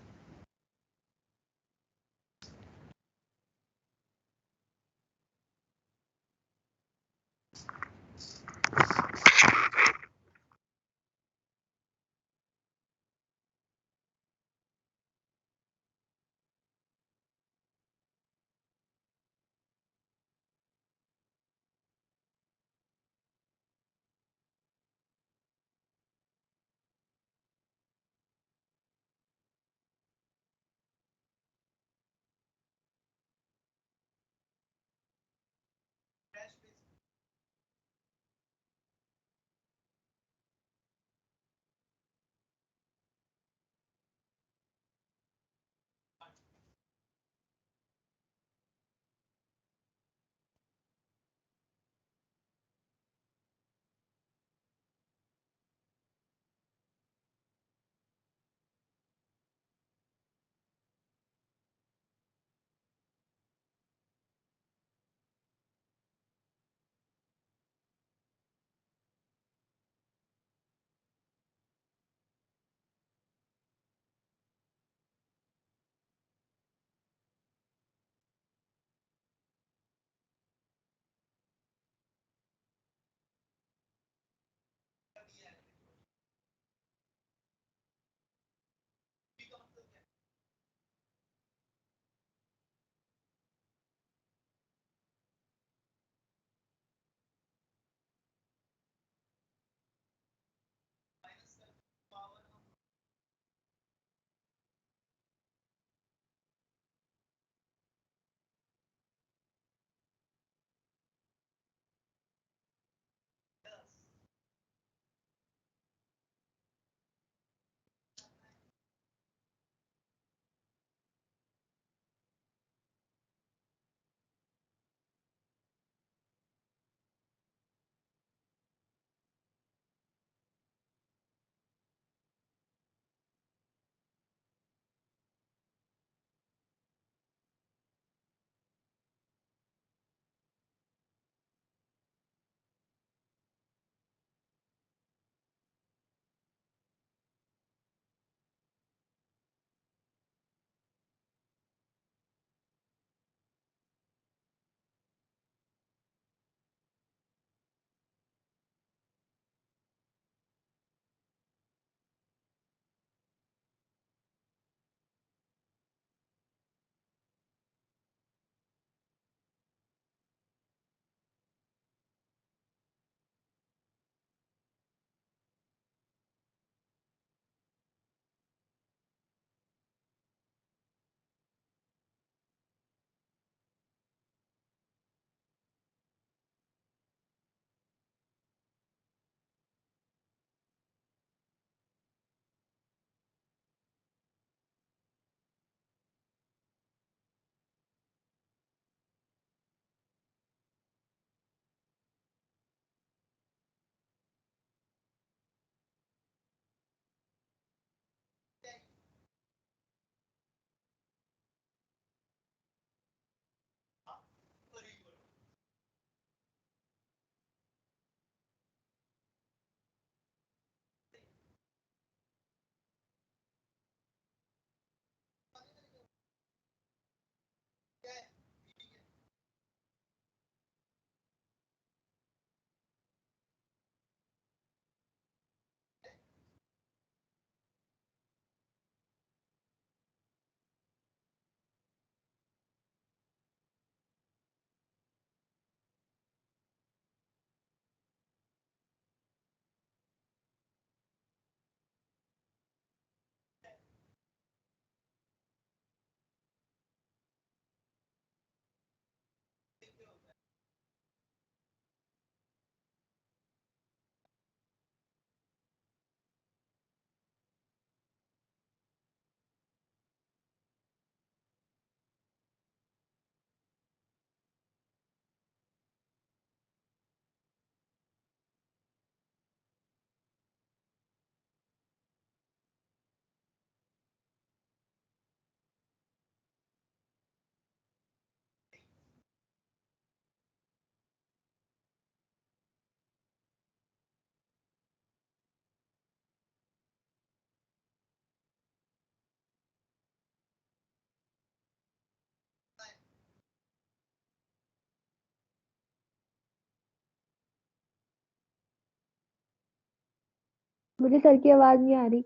C: मुझे सर की आवाज नहीं आ रही।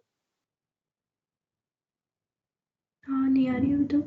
B: हाँ नहीं आ रही अभी तो।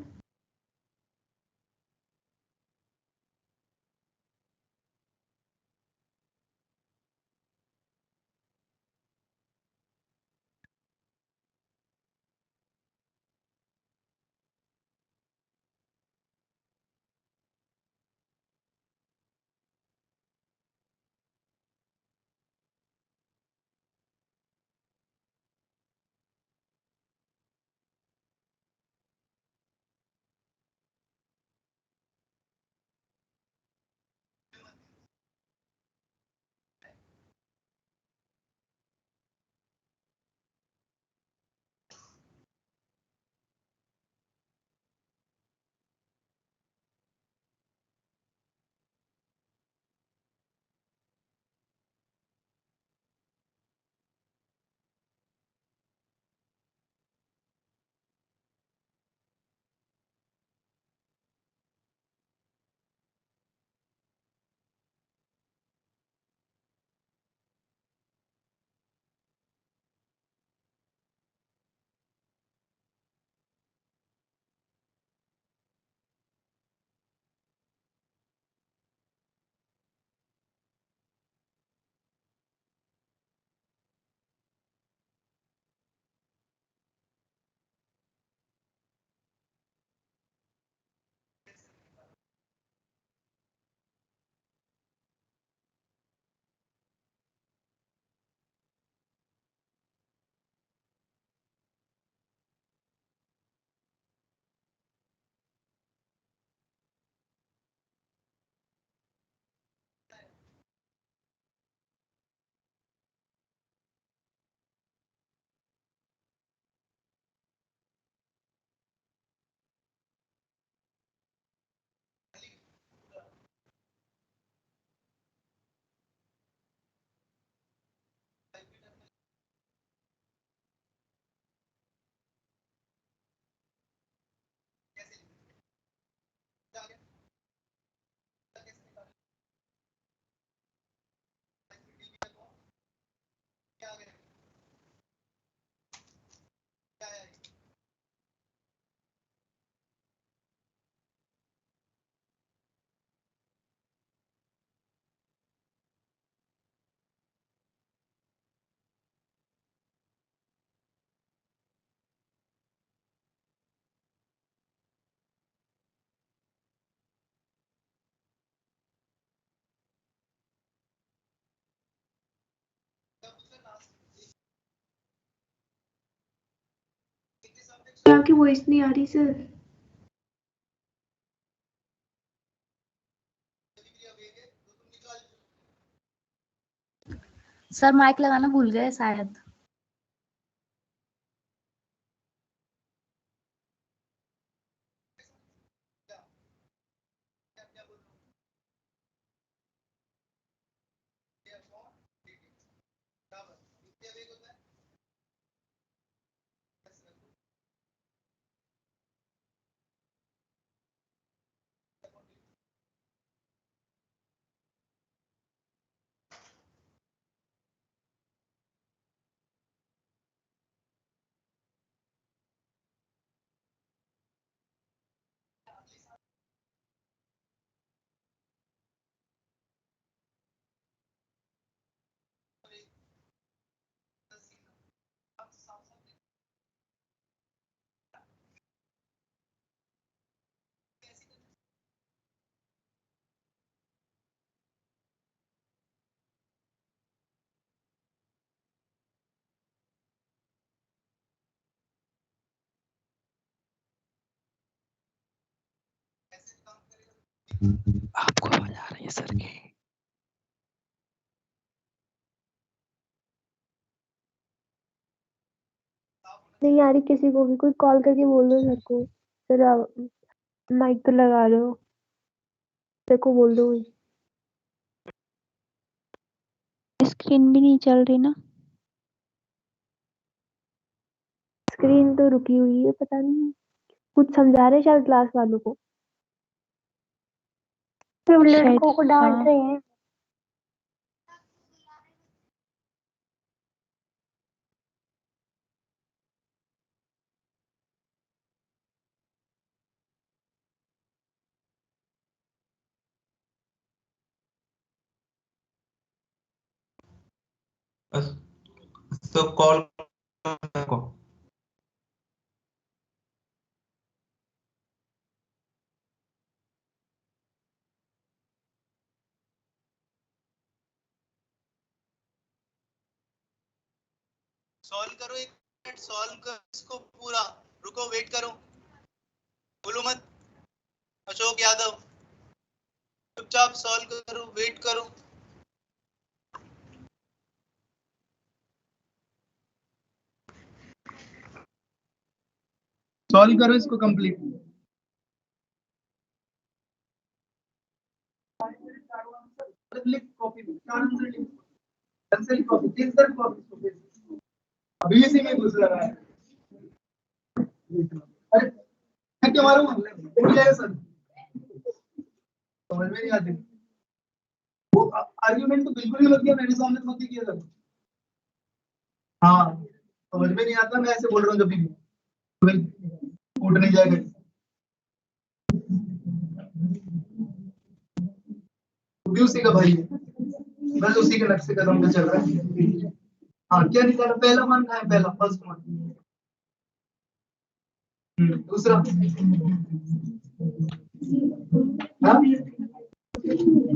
B: आपकी वॉइस नहीं आ रही सर।
D: सर माइक लगाना भूल गए शायद।
E: आपको आवाज आ रही है सर की?
C: नहीं आ रही किसी को भी। कोई कॉल करके बोल दो सर को। सर माइक तो लगा लो। सर को बोल दो।
F: स्क्रीन भी नहीं चल रही ना।
C: स्क्रीन तो रुकी हुई है, पता नहीं कुछ समझा रहे शायद क्लास वालों को।
F: लड़कों को डांट
C: रहे हैं।
G: तो कॉल को
A: सॉल्व करो, एक मिनट सॉल्व कर इसको पूरा। रुको, वेट करो, बोलो मत। अशोक यादव चुपचाप सॉल्व करो, वेट करो। सॉल्व करो इसको कंप्लीट। अभी इसी में घुस रहा है। अरे मैं क्यों मारूंगा? उठ जाएगा सर, समझ में नहीं आती। वो आर्ग्यूमेंट तो बिल्कुल ही मत किया, मेरे सामने मत ही किया सर। हाँ, समझ में नहीं आता, मैं ऐसे बोल रहा हूँ कभी भी उठ नहीं जाएगा। भी उसी का भाई है, बस उसी के नक्शे कदम पे चल रहा है। हाँ, क्या निकाला? पहला मान है, पहला फर्स्ट मान। दूसरा, हाँ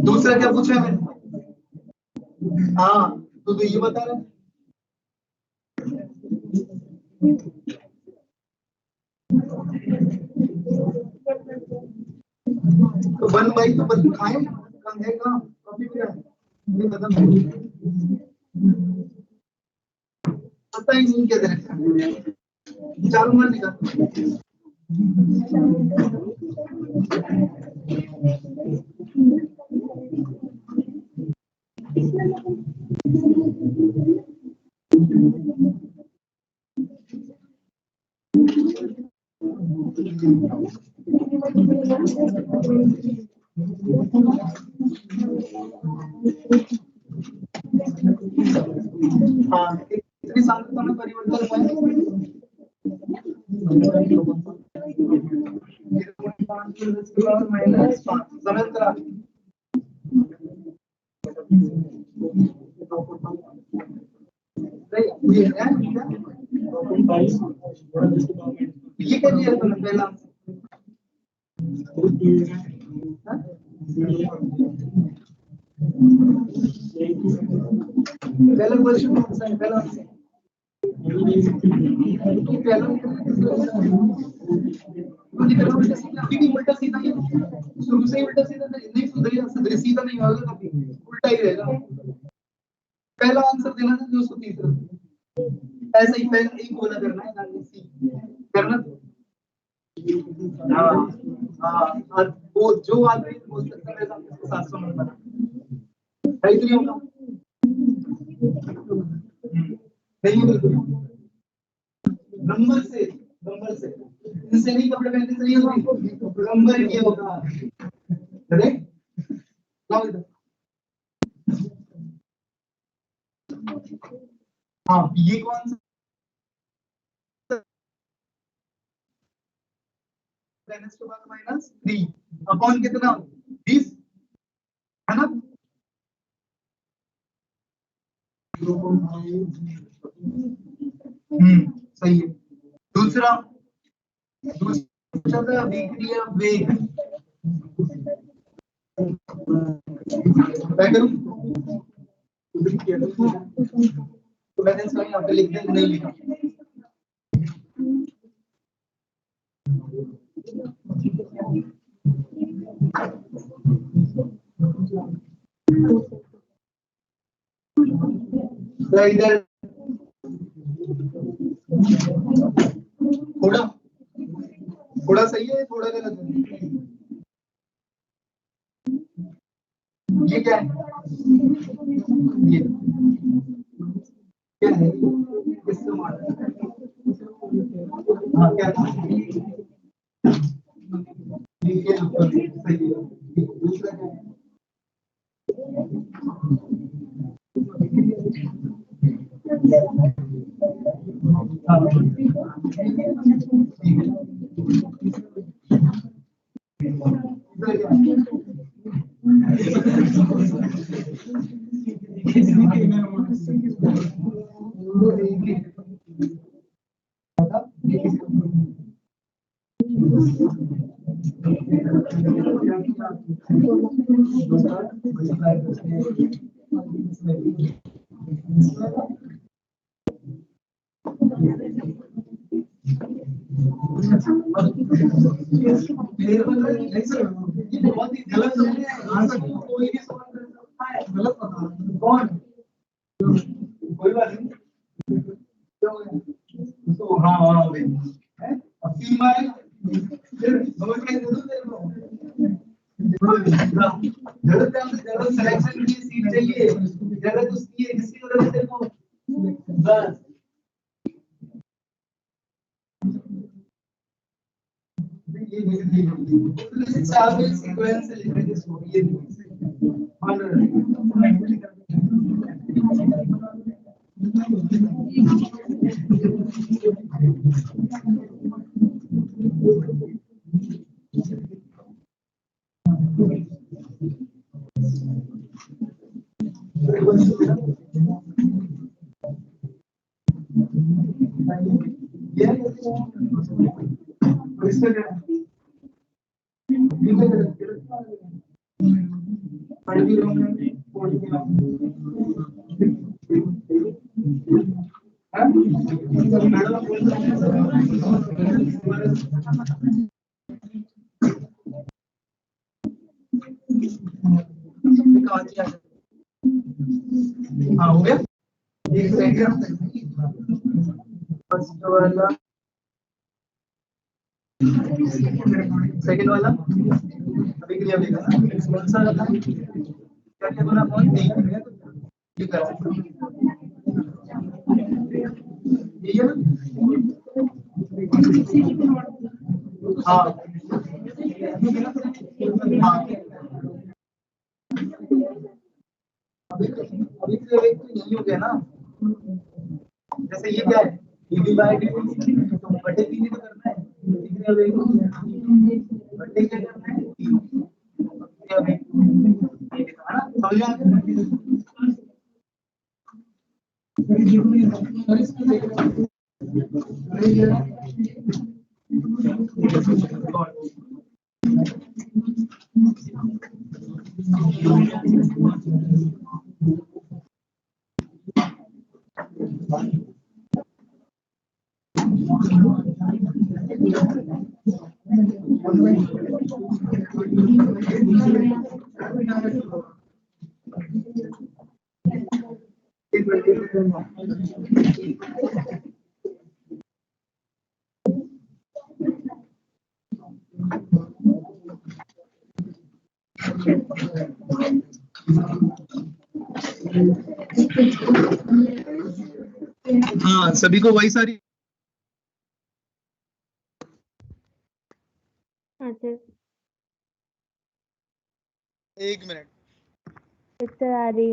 A: दूसरा क्या पूछा है मैंने? हाँ, तो ये बता रहा है। तो 1/2 तो बस खाए कम है का कभी भी ये खत्म है। पता ही नहीं क्या डायरेक्शन चालू मान निकाल। हाँ, इतनी सांद्रता में परिवर्तन हुआ है। ये क्या दिया तुमने पहला? पहला क्वेश्चन कौन सा है? पहला उल्टा सीधा ही शुरू से ही उल्टा सीधा नहीं सुधरेगा, सीधा नहीं होगा, कभी उल्टा ही रहेगा। पहला आंसर देना था जो उसको तीसरा, ऐसा ही पहले एक बोला करना है करना। हाँ हाँ, वो जो आदमी बोल सकता है 700 नंबर है तो होगा नहीं, बिल्कुल नंबर से इनसे नहीं कपड़े पहनने से नहीं होगा, नंबर ये होगा। करेक्ट? हाँ, ये कौन सा -3 अपॉन कितना? 20 है ना? सही है। दूसरा अभिक्रिया वेग मैं करूं तो मैंने इसका यहाँ पे लिख दिया, नहीं लिखा। इधर थोड़ा सही है, थोड़ा गलत है। ये क्या है? ये क्या है? किसको मारा? हाँ, क्या है? ये सही है। दूसरा क्या है?
H: कोई बात नहीं। तो हाँ अब तीन बार जरूर सिलेक्शन की सीट चाहिए, जरूरत उसकी है, किसकी जरूरत है देखो बस। ये चार सीक्वेंस से लिखेंगे ये हाँ हो गया। एक फर्स्ट वाला सेकंड वाला अभी क्रिया लिखा ना कौन सा था क्या क्या बोला कौन नहीं ये कर सकते ये हाँ हाँ अभी तो यही हो गया ना, जैसे ये क्या है dv by dt तो बटे 3 तो करना है, बटे क्या करना है 3 क्या है ये लिखा ना समझ हाँ सभी को वही सारी
C: अच्छा
A: एक मिनट
C: पिक्चर आ रही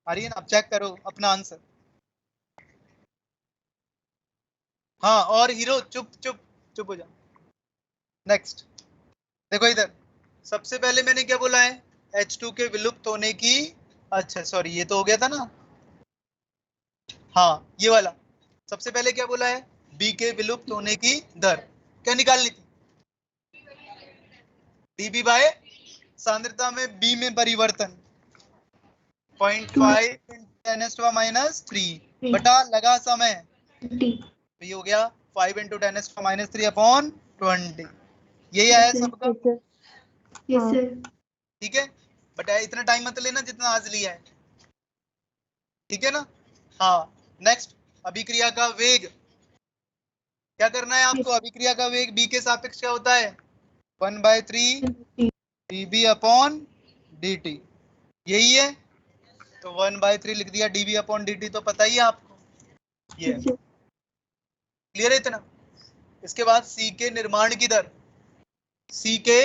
C: है
A: ना, आप चेक करो अपना आंसर। हाँ और हीरो चुप चुप चुप हो जाओ। नेक्स्ट देखो इधर, सबसे पहले मैंने क्या बोला है H2 के विलुप्त होने की, अच्छा सॉरी ये तो हो गया था ना, हाँ ये वाला सबसे पहले क्या बोला है B के विलुप्त होने की दर क्या निकालनी थी, dB बाय सांद्रता में B में परिवर्तन 0.5 10⁻³ बटा लगा समय, तो ये हो गया 5 × 10⁻³ / 20। यही आया सबका,
B: यस सर।
A: ठीक है बट इतना टाइम मत लेना जितना आज लिया है, ठीक है ना। हाँ नेक्स्ट अभिक्रिया का वेग क्या करना है आपको, अभिक्रिया का वेग B के सापेक्ष क्या होता है 1/3 dB/dt, यही है तो 1/3 लिख दिया dB/dt, तो पता ही है आपको ये क्लियर है इतना। इसके बाद C के निर्माण की दर, C के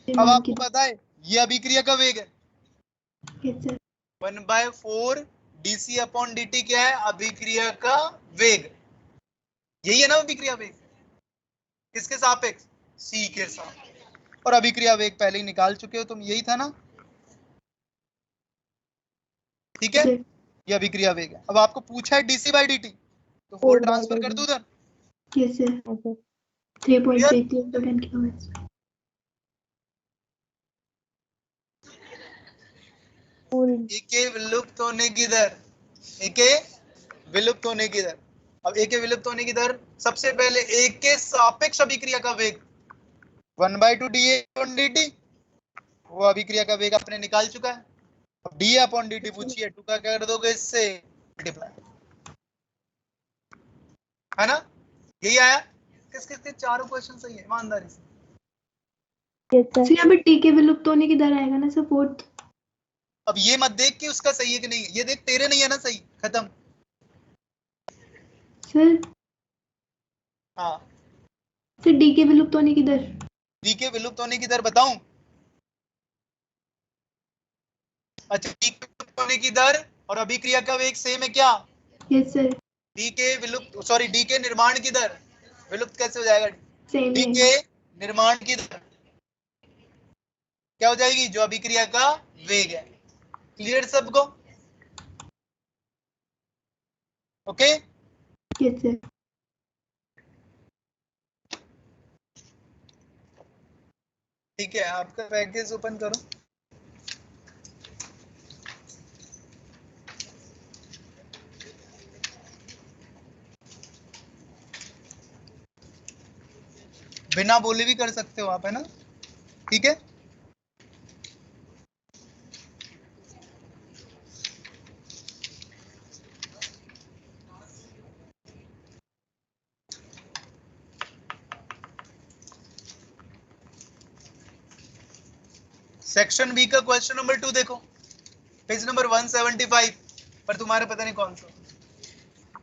A: अब आपको पता है ये अभिक्रिया का वेग है 1/4 dC/dt क्या है अभिक्रिया का वेग, यही है ना अभिक्रिया वेग, किसके सापेक्ष C के साथ, और अभिक्रिया वेग पहले ही निकाल चुके हो तुम, यही था ना, ठीक है ये अभिक्रिया वेग है। अब आपको पूछा है dC/dt तो 4 ट्रांसफर कर दूं उधर,
B: 3.33 into 10 kilowatts.
A: ए के विलुप्त होने की दर, ए के विलुप्त होने की दर। अब ए के विलुप्त होने की दर, सबसे पहले ए के सापेक्ष अभिक्रिया का वेग 1/2 dA/dt, वो अभिक्रिया का वेग आपने निकाल चुका है। अब dA/dt पूछिए, 2 का क्या कर दोगे इससे मल्टीप्लाई, है ना? यही आया। किस किस के चारों क्वेश्चन सही है ईमानदारी से?
B: सर यहाँ पे टी के विलुप्त होने की दर आएगा ना सर, फोर्थ।
A: अब ये मत देख कि उसका सही है कि नहीं, ये देख तेरे नहीं है ना सही, खत्म।
B: सर
A: हाँ,
B: सर डी के विलुप्त होने की दर,
A: डी के विलुप्त होने की दर बताऊं? अच्छा, डी के विलुप्त होने की दर और अभिक्रिया का वेग सेम है क्या?
B: यस सर,
A: डी के विलुप्त, सॉरी, डी के निर्माण की दर, विलुप्त कैसे हो जाएगा?
B: सेम
A: डी
B: है।
A: के निर्माण की दर क्या हो जाएगी? जो अभिक्रिया का वेग है। क्लियर सबको? Okay,
B: yes sir.
A: ठीक है, आपका पैकेज ओपन करो। बिना बोले भी कर सकते हो आप, है ना? ठीक है, सेक्शन बी का क्वेश्चन नंबर 2 देखो, पेज नंबर 175 पर, तुम्हारे पता नहीं कौन सा।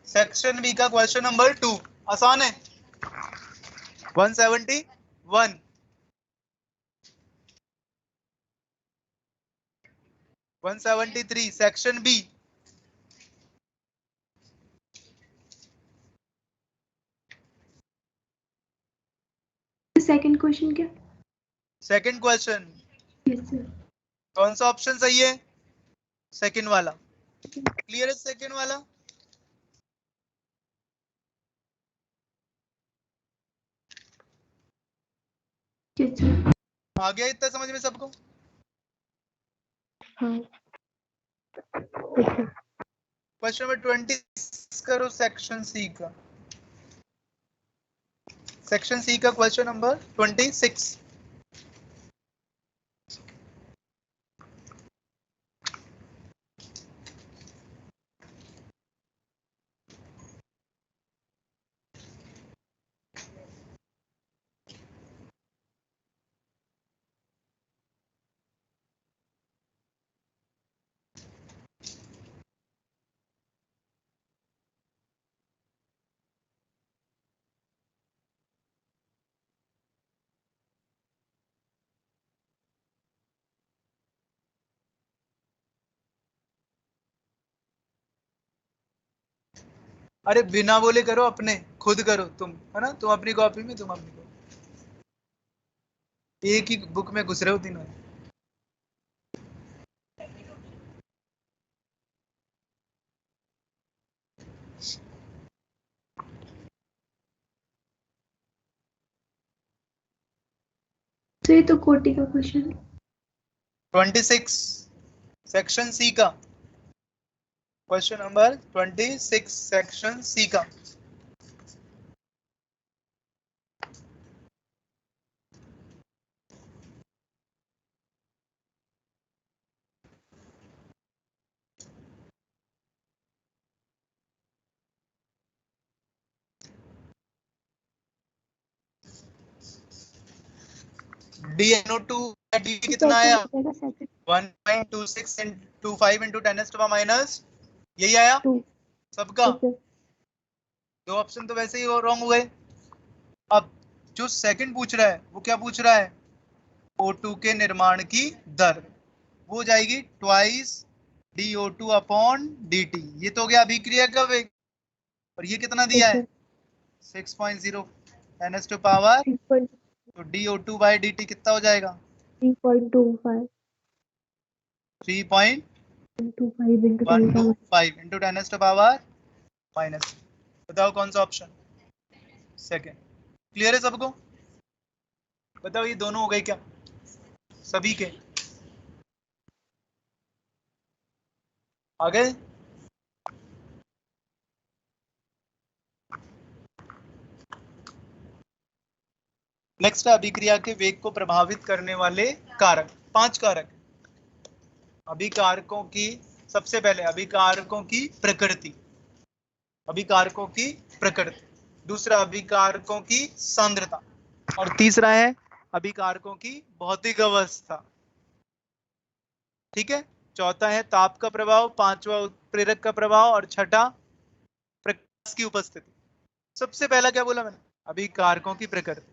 A: सेक्शन बी का क्वेश्चन नंबर 2 आसान है, 171, 173, सेक्शन बी।
B: सेकंड क्वेश्चन क्या?
A: Second question,
B: yes sir.
A: कौन सा ऑप्शन सही है? सेकंड वाला। क्लियर है सेकंड वाला?
B: Yes sir.
A: आ गया इतना समझ में सबको?
C: हाँ
A: क्वेश्चन नंबर 20 करो, सेक्शन सी का। सेक्शन सी का क्वेश्चन नंबर 26। अरे बिना बोले करो, अपने खुद करो तुम, है ना? तुम अपनी कॉपी में, तुम अपनी कॉपी, एक ही बुक में घुस रहे हो तीनों।
B: तो ये तो कोटि का क्वेश्चन है।
A: 26 सेक्शन सी का क्वेश्चन नंबर 26 सेक्शन सी का। DNO2 का डी कितना आया? 1.2625 into 10⁻⁻, यही आया
C: 2
A: सबका। दो ऑप्शन तो वैसे ही रॉन्ग हो गए। अब जो सेकंड पूछ रहा है वो क्या पूछ रहा है? O2 के निर्माण की दर, वो हो जाएगी ट्वाइस DO2/dt। ये तो हो गया अभिक्रिया का वेग, और ये कितना दिया है? 6.0 10⁻⁻, तो DO2/dt कितना हो जाएगा?
C: 3.25
A: 3.125 into 10⁻⁻। बताओ कौन सा ऑप्शन? सेकंड। क्लियर है सबको? बताओ ये दोनों हो गए क्या सभी के? आ गए? नेक्स्ट अभिक्रिया के वेग को प्रभावित करने वाले कारक, 5 कारक। अभिकारकों की, सबसे पहले अभिकारकों की प्रकृति, अभिकारकों की प्रकृति, दूसरा अभिकारकों की सांद्रता, और तीसरा है अभिकारकों की भौतिक अवस्था। ठीक है, चौथा है ताप का प्रभाव, पांचवा उत्प्रेरक का प्रभाव, और छठा प्रकाश की उपस्थिति। सबसे पहला क्या बोला मैंने? अभिकारकों की प्रकृति।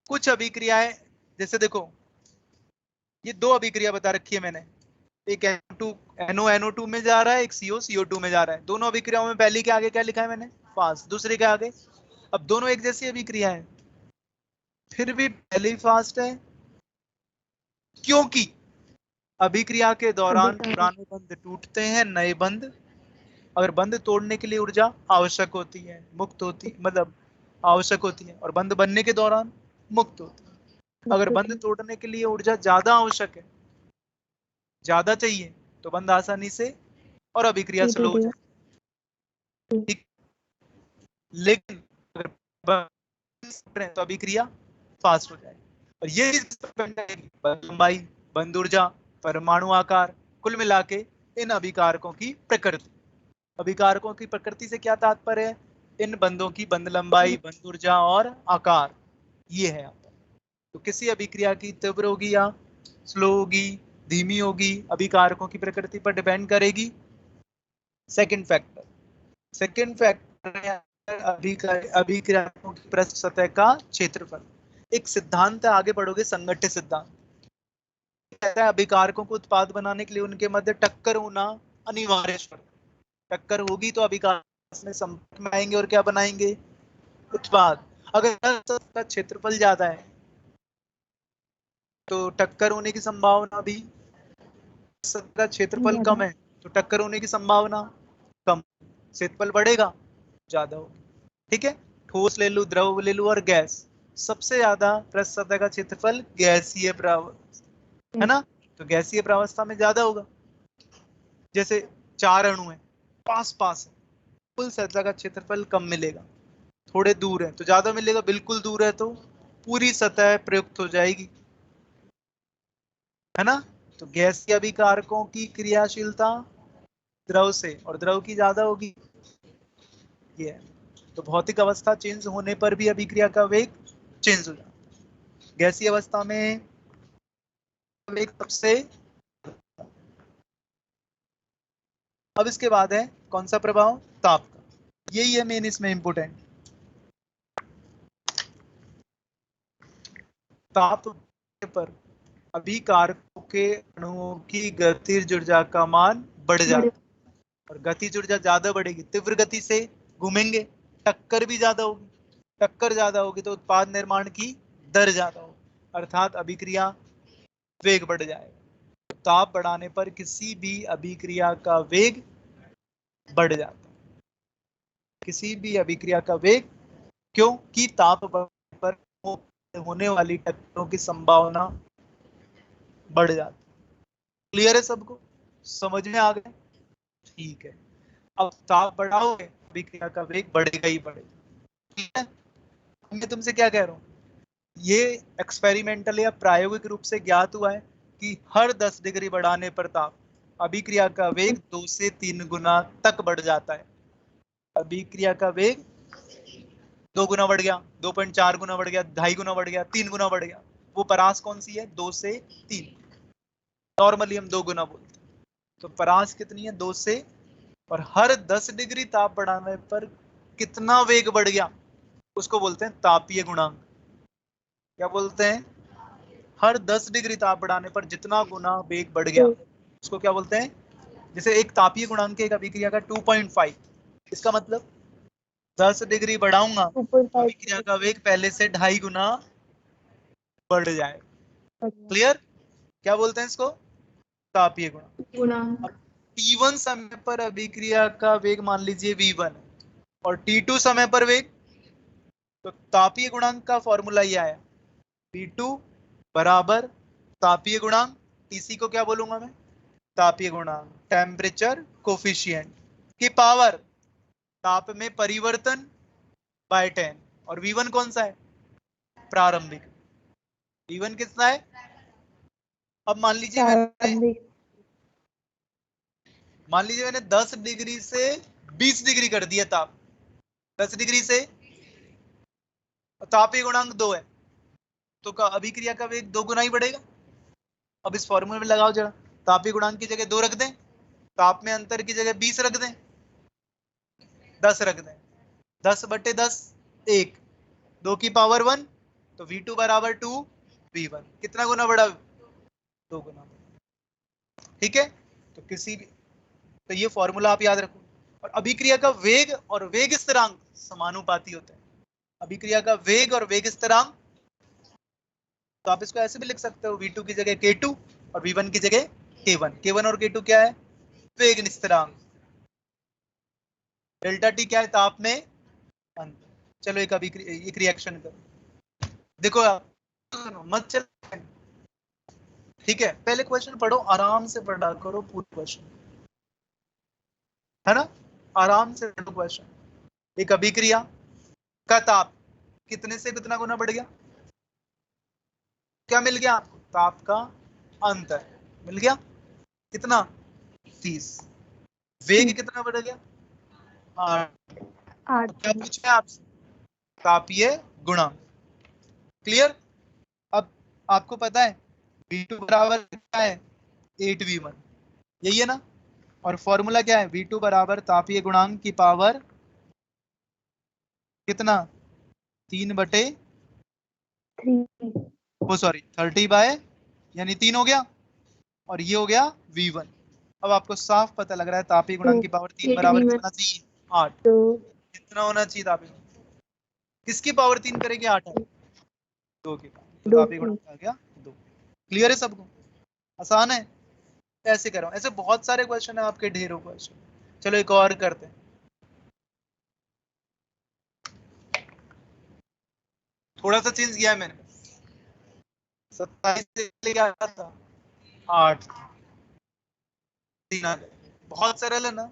A: कुछ अभिक्रियाएं, जैसे देखो ये 2 अभिक्रिया बता रखी है मैंने, एक NO2 में जा रहा है, एक CO2 में जा रहा है। दोनों अभिक्रियाओं में पहली के आगे क्या लिखा है मैंने? फास्ट, दूसरे के आगे, अब दोनों एक जैसी अभिक्रिया है, फिर भी पहली फास्ट है क्योंकि अभिक्रिया के दौरान पुराने बंध टूटते हैं, नए बंध, अगर बंध तोड़ने के लिए ऊर्जा आवश्यक होती है, मुक्त होती, मतलब आवश्यक होती है, और बंध बनने के दौरान मुक्त होती है। अगर बंध तोड़ने के लिए ऊर्जा ज्यादा आवश्यक है, ज्यादा चाहिए, तो बंध आसानी से और अभिक्रिया स्लो हो जाए। ठीक, लेकिन अगर बंध तो अभिक्रिया फास्ट हो जाए। और ये बंध लंबाई, बंध ऊर्जा, परमाणु आकार, कुल मिला के इन अभिकारकों की प्रकृति। अभिकारकों की प्रकृति से क्या तात्पर्य है? इन बंधों की बंध लंबाई, बंध ऊर्जा और आकार, ये है यहाँ पर। तो किसी अभिक्रिया की तीव्र होगी या स्लो होगी, धीमी होगी, अभिकारकों की प्रकृति पर डिपेंड करेगी। सेकंड फैक्टर है अभिक्रियाओं की पृष्ठ सतह का क्षेत्रफल। एक सिद्धांत है, आगे बढ़ोगे, संगठित सिद्धांत कहता है अभिकारकों को उत्पाद बनाने के लिए उनके मध्य टक्कर होना अनिवार्य है। टक्कर होगी तो अभिकार में संपर्क में आएंगे और क्या बनाएंगे? उत्पाद। अगर का क्षेत्रफल ज्यादा है तो टक्कर होने की संभावना भी, का क्षेत्रफल कम है तो टक्कर होने की संभावना कम, क्षेत्रफल बढ़ेगा, ज्यादा होगी। ठीक है, ठोस ले लूं, द्रव ले लूं और गैस, सबसे ज्यादा पृष्ठ सतह का क्षेत्रफल गैसीय प्रावस्था है ना, तो गैसीय प्रावस्था में ज्यादा होगा। जैसे 4 अणु है, पास है, कुल सतह का क्षेत्रफल कम मिलेगा, थोड़े दूर है तो ज्यादा मिलेगा, बिल्कुल दूर है तो पूरी सतह प्रयुक्त हो जाएगी, है ना। तो गैसीय अभिकारकों की क्रियाशीलता द्रव से, और द्रव की ज्यादा होगी, ये है। तो भौतिक अवस्था चेंज होने पर भी अभिक्रिया का वेग चेंज हो जाता है। गैसीय अवस्था में वेग सबसे, अब इसके बाद है कौन सा प्रभाव? ताप का। यही है मेन इसमें इंपोर्टेंट। ताप पर अभिकारकों के अणुओं की गतिज ऊर्जा का मान बढ़ जाता है, और गतिज ऊर्जा ज्यादा बढ़ेगी, तीव्र गति से घूमेंगे, टक्कर भी ज्यादा होगी, टक्कर ज्यादा होगी तो उत्पाद निर्माण की दर ज्यादा होगी, अर्थात अभिक्रिया वेग बढ़ जाएगा। ताप बढ़ाने पर किसी भी अभिक्रिया का वेग बढ़ जाता है, किसी भी अभिक्रिया का वेग, क्योंकि ताप बढ़ने पर होने वाली टक्करों की संभावना बढ़ जाती है। क्लियर है सबको? समझ में आ गए? ठीक है, अब ताप बढ़ाओगे अभिक्रिया का वेग बढ़ेगा ही बढ़ेगा। ठीक है, मैं तुमसे क्या कह रहा हूँ, ये एक्सपेरिमेंटल या प्रायोगिक रूप से ज्ञात हुआ है कि हर 10 डिग्री बढ़ाने पर ताप अभिक्रिया का वेग 2 से 3 गुना तक बढ़ जाता है। अभिक्रिया का वेग 2 गुना बढ़ गया, 2.4 गुना बढ़ गया, 2.5 गुना बढ़ गया, 3 गुना बढ़ गया। वो परास कौन सी है? 2 से 3। नॉर्मली हम 2 गुना बोलते हैं, तो परास कितनी है? 2 से, और हर 10 डिग्री ताप बढ़ाने पर कितना वेग बढ़ गया उसको बोलते हैं तापीय गुणांक। क्या बोलते हैं? हर 10 डिग्री ताप बढ़ाने पर जितना गुना वेग बढ़ गया उसको क्या बोलते हैं? जैसे एक तापीय गुणांक एक अभिक्रिया का 2.5, इसका मतलब 10 डिग्री बढ़ाऊंगा अभिक्रिया का वेग पहले से 2.5 गुना बढ़ जाएगा। क्लियर? क्या बोलते हैं इसको? तापीय गुणांक। T1 समय पर अभिक्रिया का वेग मान लीजिए V1 और T2 समय पर वेग तो तापीय गुणांक का फॉर्मूला ये आया, V2 बराबर तापीय गुणांक, TC को क्या बोलूंगा मैं, तापीय गुणांक, टेम्परेचर कोफिशिएंट की पावर ताप में परिवर्तन बाय 10, और V1 कौन सा है, प्रारंभिक। V1 कितना है, अब मान लीजिए मैंने 10 डिग्री से 20 डिग्री कर दिया ताप, 10 डिग्री से, तापीय गुणांक 2 है, तो का अभिक्रिया का वेग 2 गुना ही बढ़ेगा। अब इस फॉर्मूले में लगाओ जरा, तापीय गुणांक की जगह 2 रख दें, ताप में अंतर की जगह 20 रख दें, 10 रख दें, 10/10 1, 2 की पावर 1, तो V2 बराबर 2 V1, कितना गुना बढ़ा, 2 गुना। ठीक है, तो किसी भी, तो ये फॉर्मूला आप याद रखो। और अभिक्रिया का वेग और वेग स्थिरांक समानुपाती होते हैं, अभिक्रिया का वेग और वेग स्थिरांक, तो आप इसको ऐसे भी लिख सकते हो, V2 की जगह K2 और V1 की जगह K1। K1 और K2 क्या है, वेग स्थिरांक, डेल्टा T क्या है, ताप में अंतर। चलो एक रिएक्शन करो, देखो आप मत चल, ठीक है, पहले क्वेश्चन पढ़ो, आराम से पढ़ा करो पूरा क्वेश्चन, है ना, आराम से पढ़ो क्वेश्चन। एक अभिक्रिया का ताप कितने से कितना गुना बढ़ गया, क्या मिल गया आपको, ताप का अंतर मिल गया, कितना 30, वेग कितना बढ़ गया 8, क्या पूछा है आपसे, तापीय गुणांक। क्लियर, अब आपको पता है V2 बराबर क्या है 8V1, यही है ना, और फॉर्मूला क्या है, V2 बराबर तापीय गुणांक की पावर कितना 3/3, वो सॉरी 30 यानी 3 हो गया, और ये हो गया V1। अब आपको साफ पता लग रहा है तापीय गुणांक की पावर 3 बराबर कितना चाहिए, 8, कितना होना चाहिए तापीय, किसकी पावर 3 करेंगे, 8 है, 2 की पावर, तापीय गुणांक आ गया 2। क्लियर है सबको, आसान है, ऐसे करो, ऐसे बहुत सारे क्वेश्चन है आपके, ढेरों क्वेश्चन। चलो एक और करते हैं, थोड़ा सा चेंज किया है मैंने, 27 से लेके आया था 8, 3 आ गए, बहुत सरल है ना,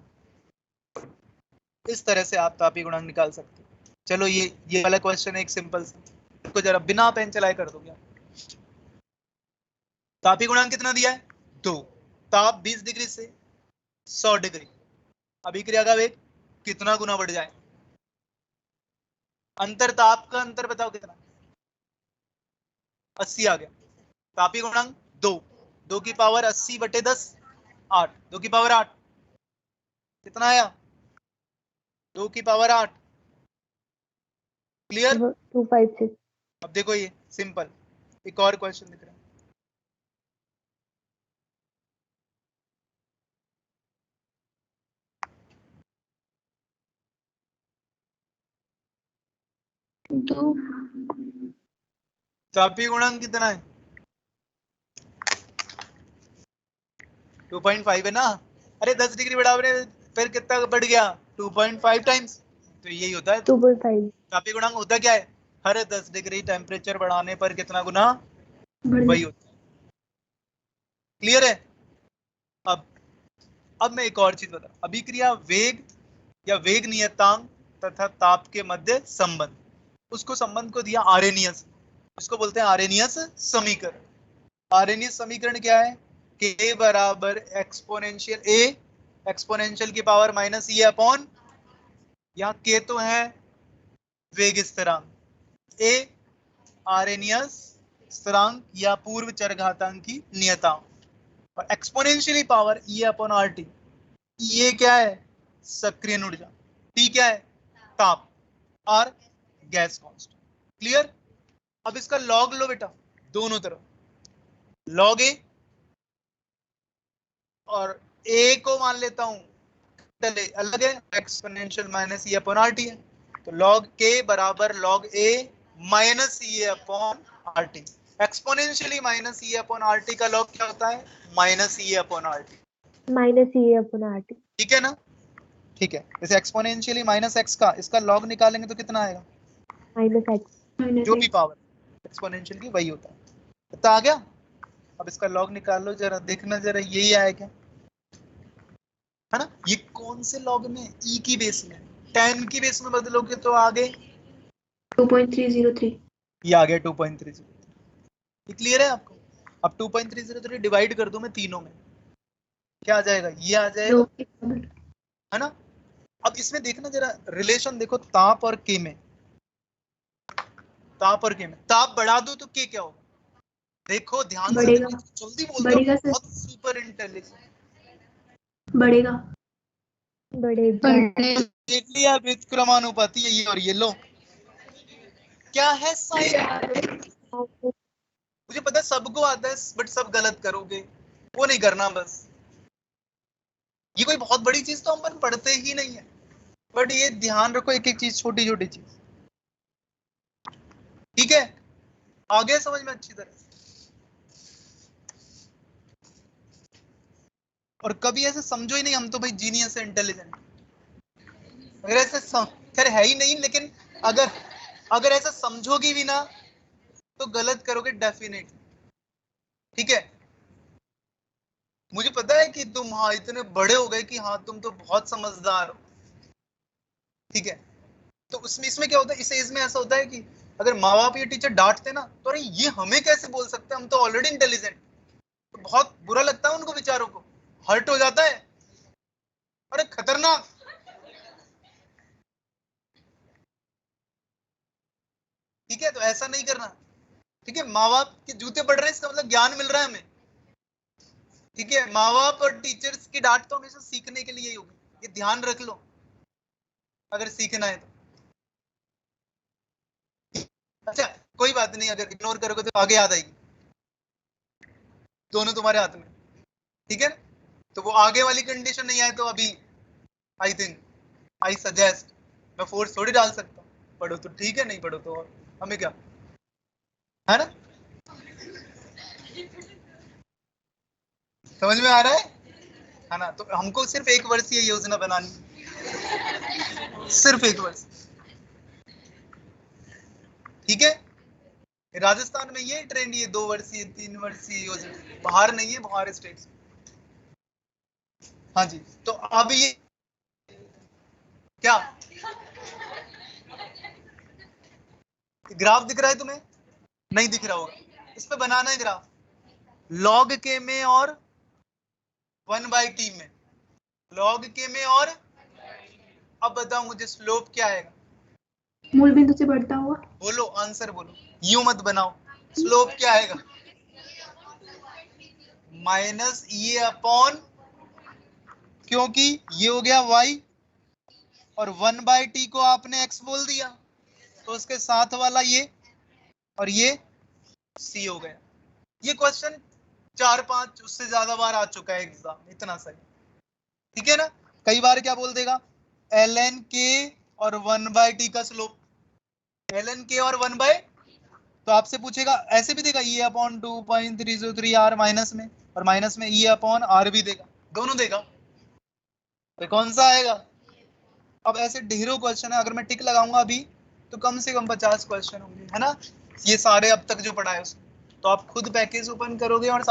A: इस तरह से आप तापीय गुणांक निकाल सकते हो। चलो ये वाला क्वेश्चन है एक सिंपल सा, इसको जरा बिना पेन चलाए कर दो क्या, तापीय गुणांक कितना दिया है 2, ताप 20 डिग्री से 100 डिग्री, अभिक्रिया का वेग कितना गुना बढ़ जाए, अंतर, ताप का अंतर बताओ कितना, 80 आ गया, तापीय गुणांक 2, 2 की पावर 80/10 8, 2 की पावर 8, कितना आया 2 की पावर 8। क्लियर,
C: 256।
A: अब देखो ये सिंपल, एक और क्वेश्चन दिख रहा है, तापीय गुणांक कितना है 2.5 है ना, अरे 10 डिग्री बढ़ाने फिर कितना बढ़ गया 2.5 टाइम्स, तो यही होता है
C: 2.5।
A: तापीय गुणांक होता क्या है, हर 10 डिग्री टेम्परेचर बढ़ाने पर कितना गुना, वही होता है। क्लियर है, अब मैं एक और चीज बता, अभिक्रिया वेग या वेग नियतांक तथा ताप के मध्य संबंध, उसको संबंध को दिया आरेनियस, उसको बोलते हैं आरेनियस समीकरण। आरेनियस समीकरण क्या है, K बराबर एक्सपोनेंशियल A, एक्सपोनेंशियल की पावर -E अपॉन, यहाँ K तो है वेग स्थिरांक, A आरेनियस स्थिरांक या पूर्व चरघातांकी नियतांक, और exponentially power E upon RT, ये क्या है सक्रियण ऊर्जा, T क्या है ताप, R गैस कांस्टेंट। क्लियर, अब इसका लॉग लो बेटा दोनों तरफ, लॉग A और A को मान लेता हूं अलग है, एक्सपोनेंशियल -E अपॉन RT है, तो log K बराबर log A minus E upon RT, exponentially -E upon RT का log क्या होता है -E upon RT,
C: -E upon RT।
A: ठीक है ना, ठीक है, जैसे एक्सपोनेंशियली -x का इसका log निकालेंगे तो कितना आएगा
C: माइनस एक्स।
A: जो भी पावर एक्सपोनेंशियल की वही होता है। पता आ गया? अब इसका लॉग निकाल लो जरा, देखना जरा यही आया क्या, है ना? ये कौन से लॉग में? ई की बेस में, 10 की बेस में बदलोगे तो आगे
B: 2.303।
A: ये आ गया 2.303। ये क्लियर है आपको? अब 2.303 डिवाइड कर दो मैं तीनों में, क्या आ जाएगा? ये आ जाएगा, है ना? अब इसमें देखना जरा रिलेशन देखो, ताप और के में, ताप और के में, ताप बढ़ा दो तो के क्या होगा? देखो ध्यान से
B: बढ़ेगा।
A: देखो, जल्दी बोल दो,
B: बढ़ेगा सर।
A: बहुत सुपर इंटेलिजेंट।
B: बढ़ेगा।
C: बढ़ेगा।
A: देख लिया व्युत्क्रमानुपाती है ये, और ये लो क्या है साइन। मुझे पता है सबको आता है, बट सब गलत करोगे, वो नहीं करना बस। ये कोई बहुत बड़ी चीज तो हम पढ़ते ही नहीं है, बट ये ध्यान रखो एक एक चीज, छोटी छोटी चीज, ठीक है? आगे समझ में अच्छी तरह से। और कभी ऐसे समझो ही नहीं, हम तो भाई जीनियस है, इंटेलिजेंट। अगर ऐसे खैर है ही नहीं, लेकिन अगर ऐसा समझोगी भी ना तो गलत करोगे डेफिनेटली, ठीक है? मुझे पता है कि तुम हाँ इतने बड़े हो गए कि हाँ तुम तो बहुत समझदार हो, ठीक है? तो इसमें क्या होता है, इस एज में ऐसा होता है कि अगर माँ बाप या टीचर डांटते ना तो अरे ये हमें कैसे बोल सकते हैं, हम तो ऑलरेडी इंटेलिजेंट। तो बहुत बुरा लगता है उनको बेचारों को, हर्ट हो जाता है, अरे खतरनाक। ठीक है, तो ऐसा नहीं करना, ठीक है? माँ बाप के जूते पड़ रहे हैं इसका मतलब ज्ञान मिल रहा है हमें, ठीक है? माँ बाप और टीचर्स की डांट तो हमेशा सीखने के लिए ही होगी, ये ध्यान रख लो अगर सीखना है तो। अच्छा कोई बात नहीं, अगर इग्नोर करोगे तो आगे याद आएगी, दोनों तुम्हारे हाथ में, ठीक है? तो वो आगे वाली कंडीशन नहीं आए तो अभी आई थिंक आई सजेस्ट, मैं फोर्स थोड़ी डाल सकता हूँ, पढ़ो तो ठीक है, नहीं पढ़ो तो और हमें क्या, है ना? समझ में आ रहा है ना? तो हमको सिर्फ एक वर्षीय योजना बनानी, सिर्फ एक वर्ष, ठीक है? राजस्थान में ये ट्रेंड, ये 2 वर्षीय 3 वर्षीय योजना, बाहर नहीं है, बाहर स्टेट्स। हाँ जी, तो अब ये क्या ग्राफ दिख रहा है तुम्हें? नहीं दिख रहा होगा, इस पे बनाना है ग्राफ, लॉग के में और 1/t में, लॉग के में और, अब बताओ मुझे स्लोप क्या आएगा?
B: मूल बिंदु से बढ़ता हुआ।
A: बोलो आंसर बोलो, यूं मत बनाओ, स्लोप क्या आएगा? माइनस ई अपॉन, क्योंकि ये हो गया y और 1/t को आपने x बोल दिया, तो उसके साथ वाला ये और ये c हो गया। ये क्वेश्चन 4-5 उससे ज्यादा बार आ चुका है एग्जाम, इतना सही, ठीक है ना? कई बार क्या बोल देगा, ln k और 1/t का स्लोप, ln k और 1/, तो आपसे पूछेगा, ऐसे भी देगा e अपॉन 2.303 r माइनस में, और माइनस में e अपॉन r भी देगा, दोनों देगा, तो कौन सा आएगा? अब ऐसे ढेरों क्वेश्चन है, अगर मैं टिक लगाऊंगा अभी तो कम से कम 50 क्वेश्चन होंगे, है ना? ये सारे अब तक जो पढ़ा है उसमें, तो आप खुद पैकेज ओपन करोगे और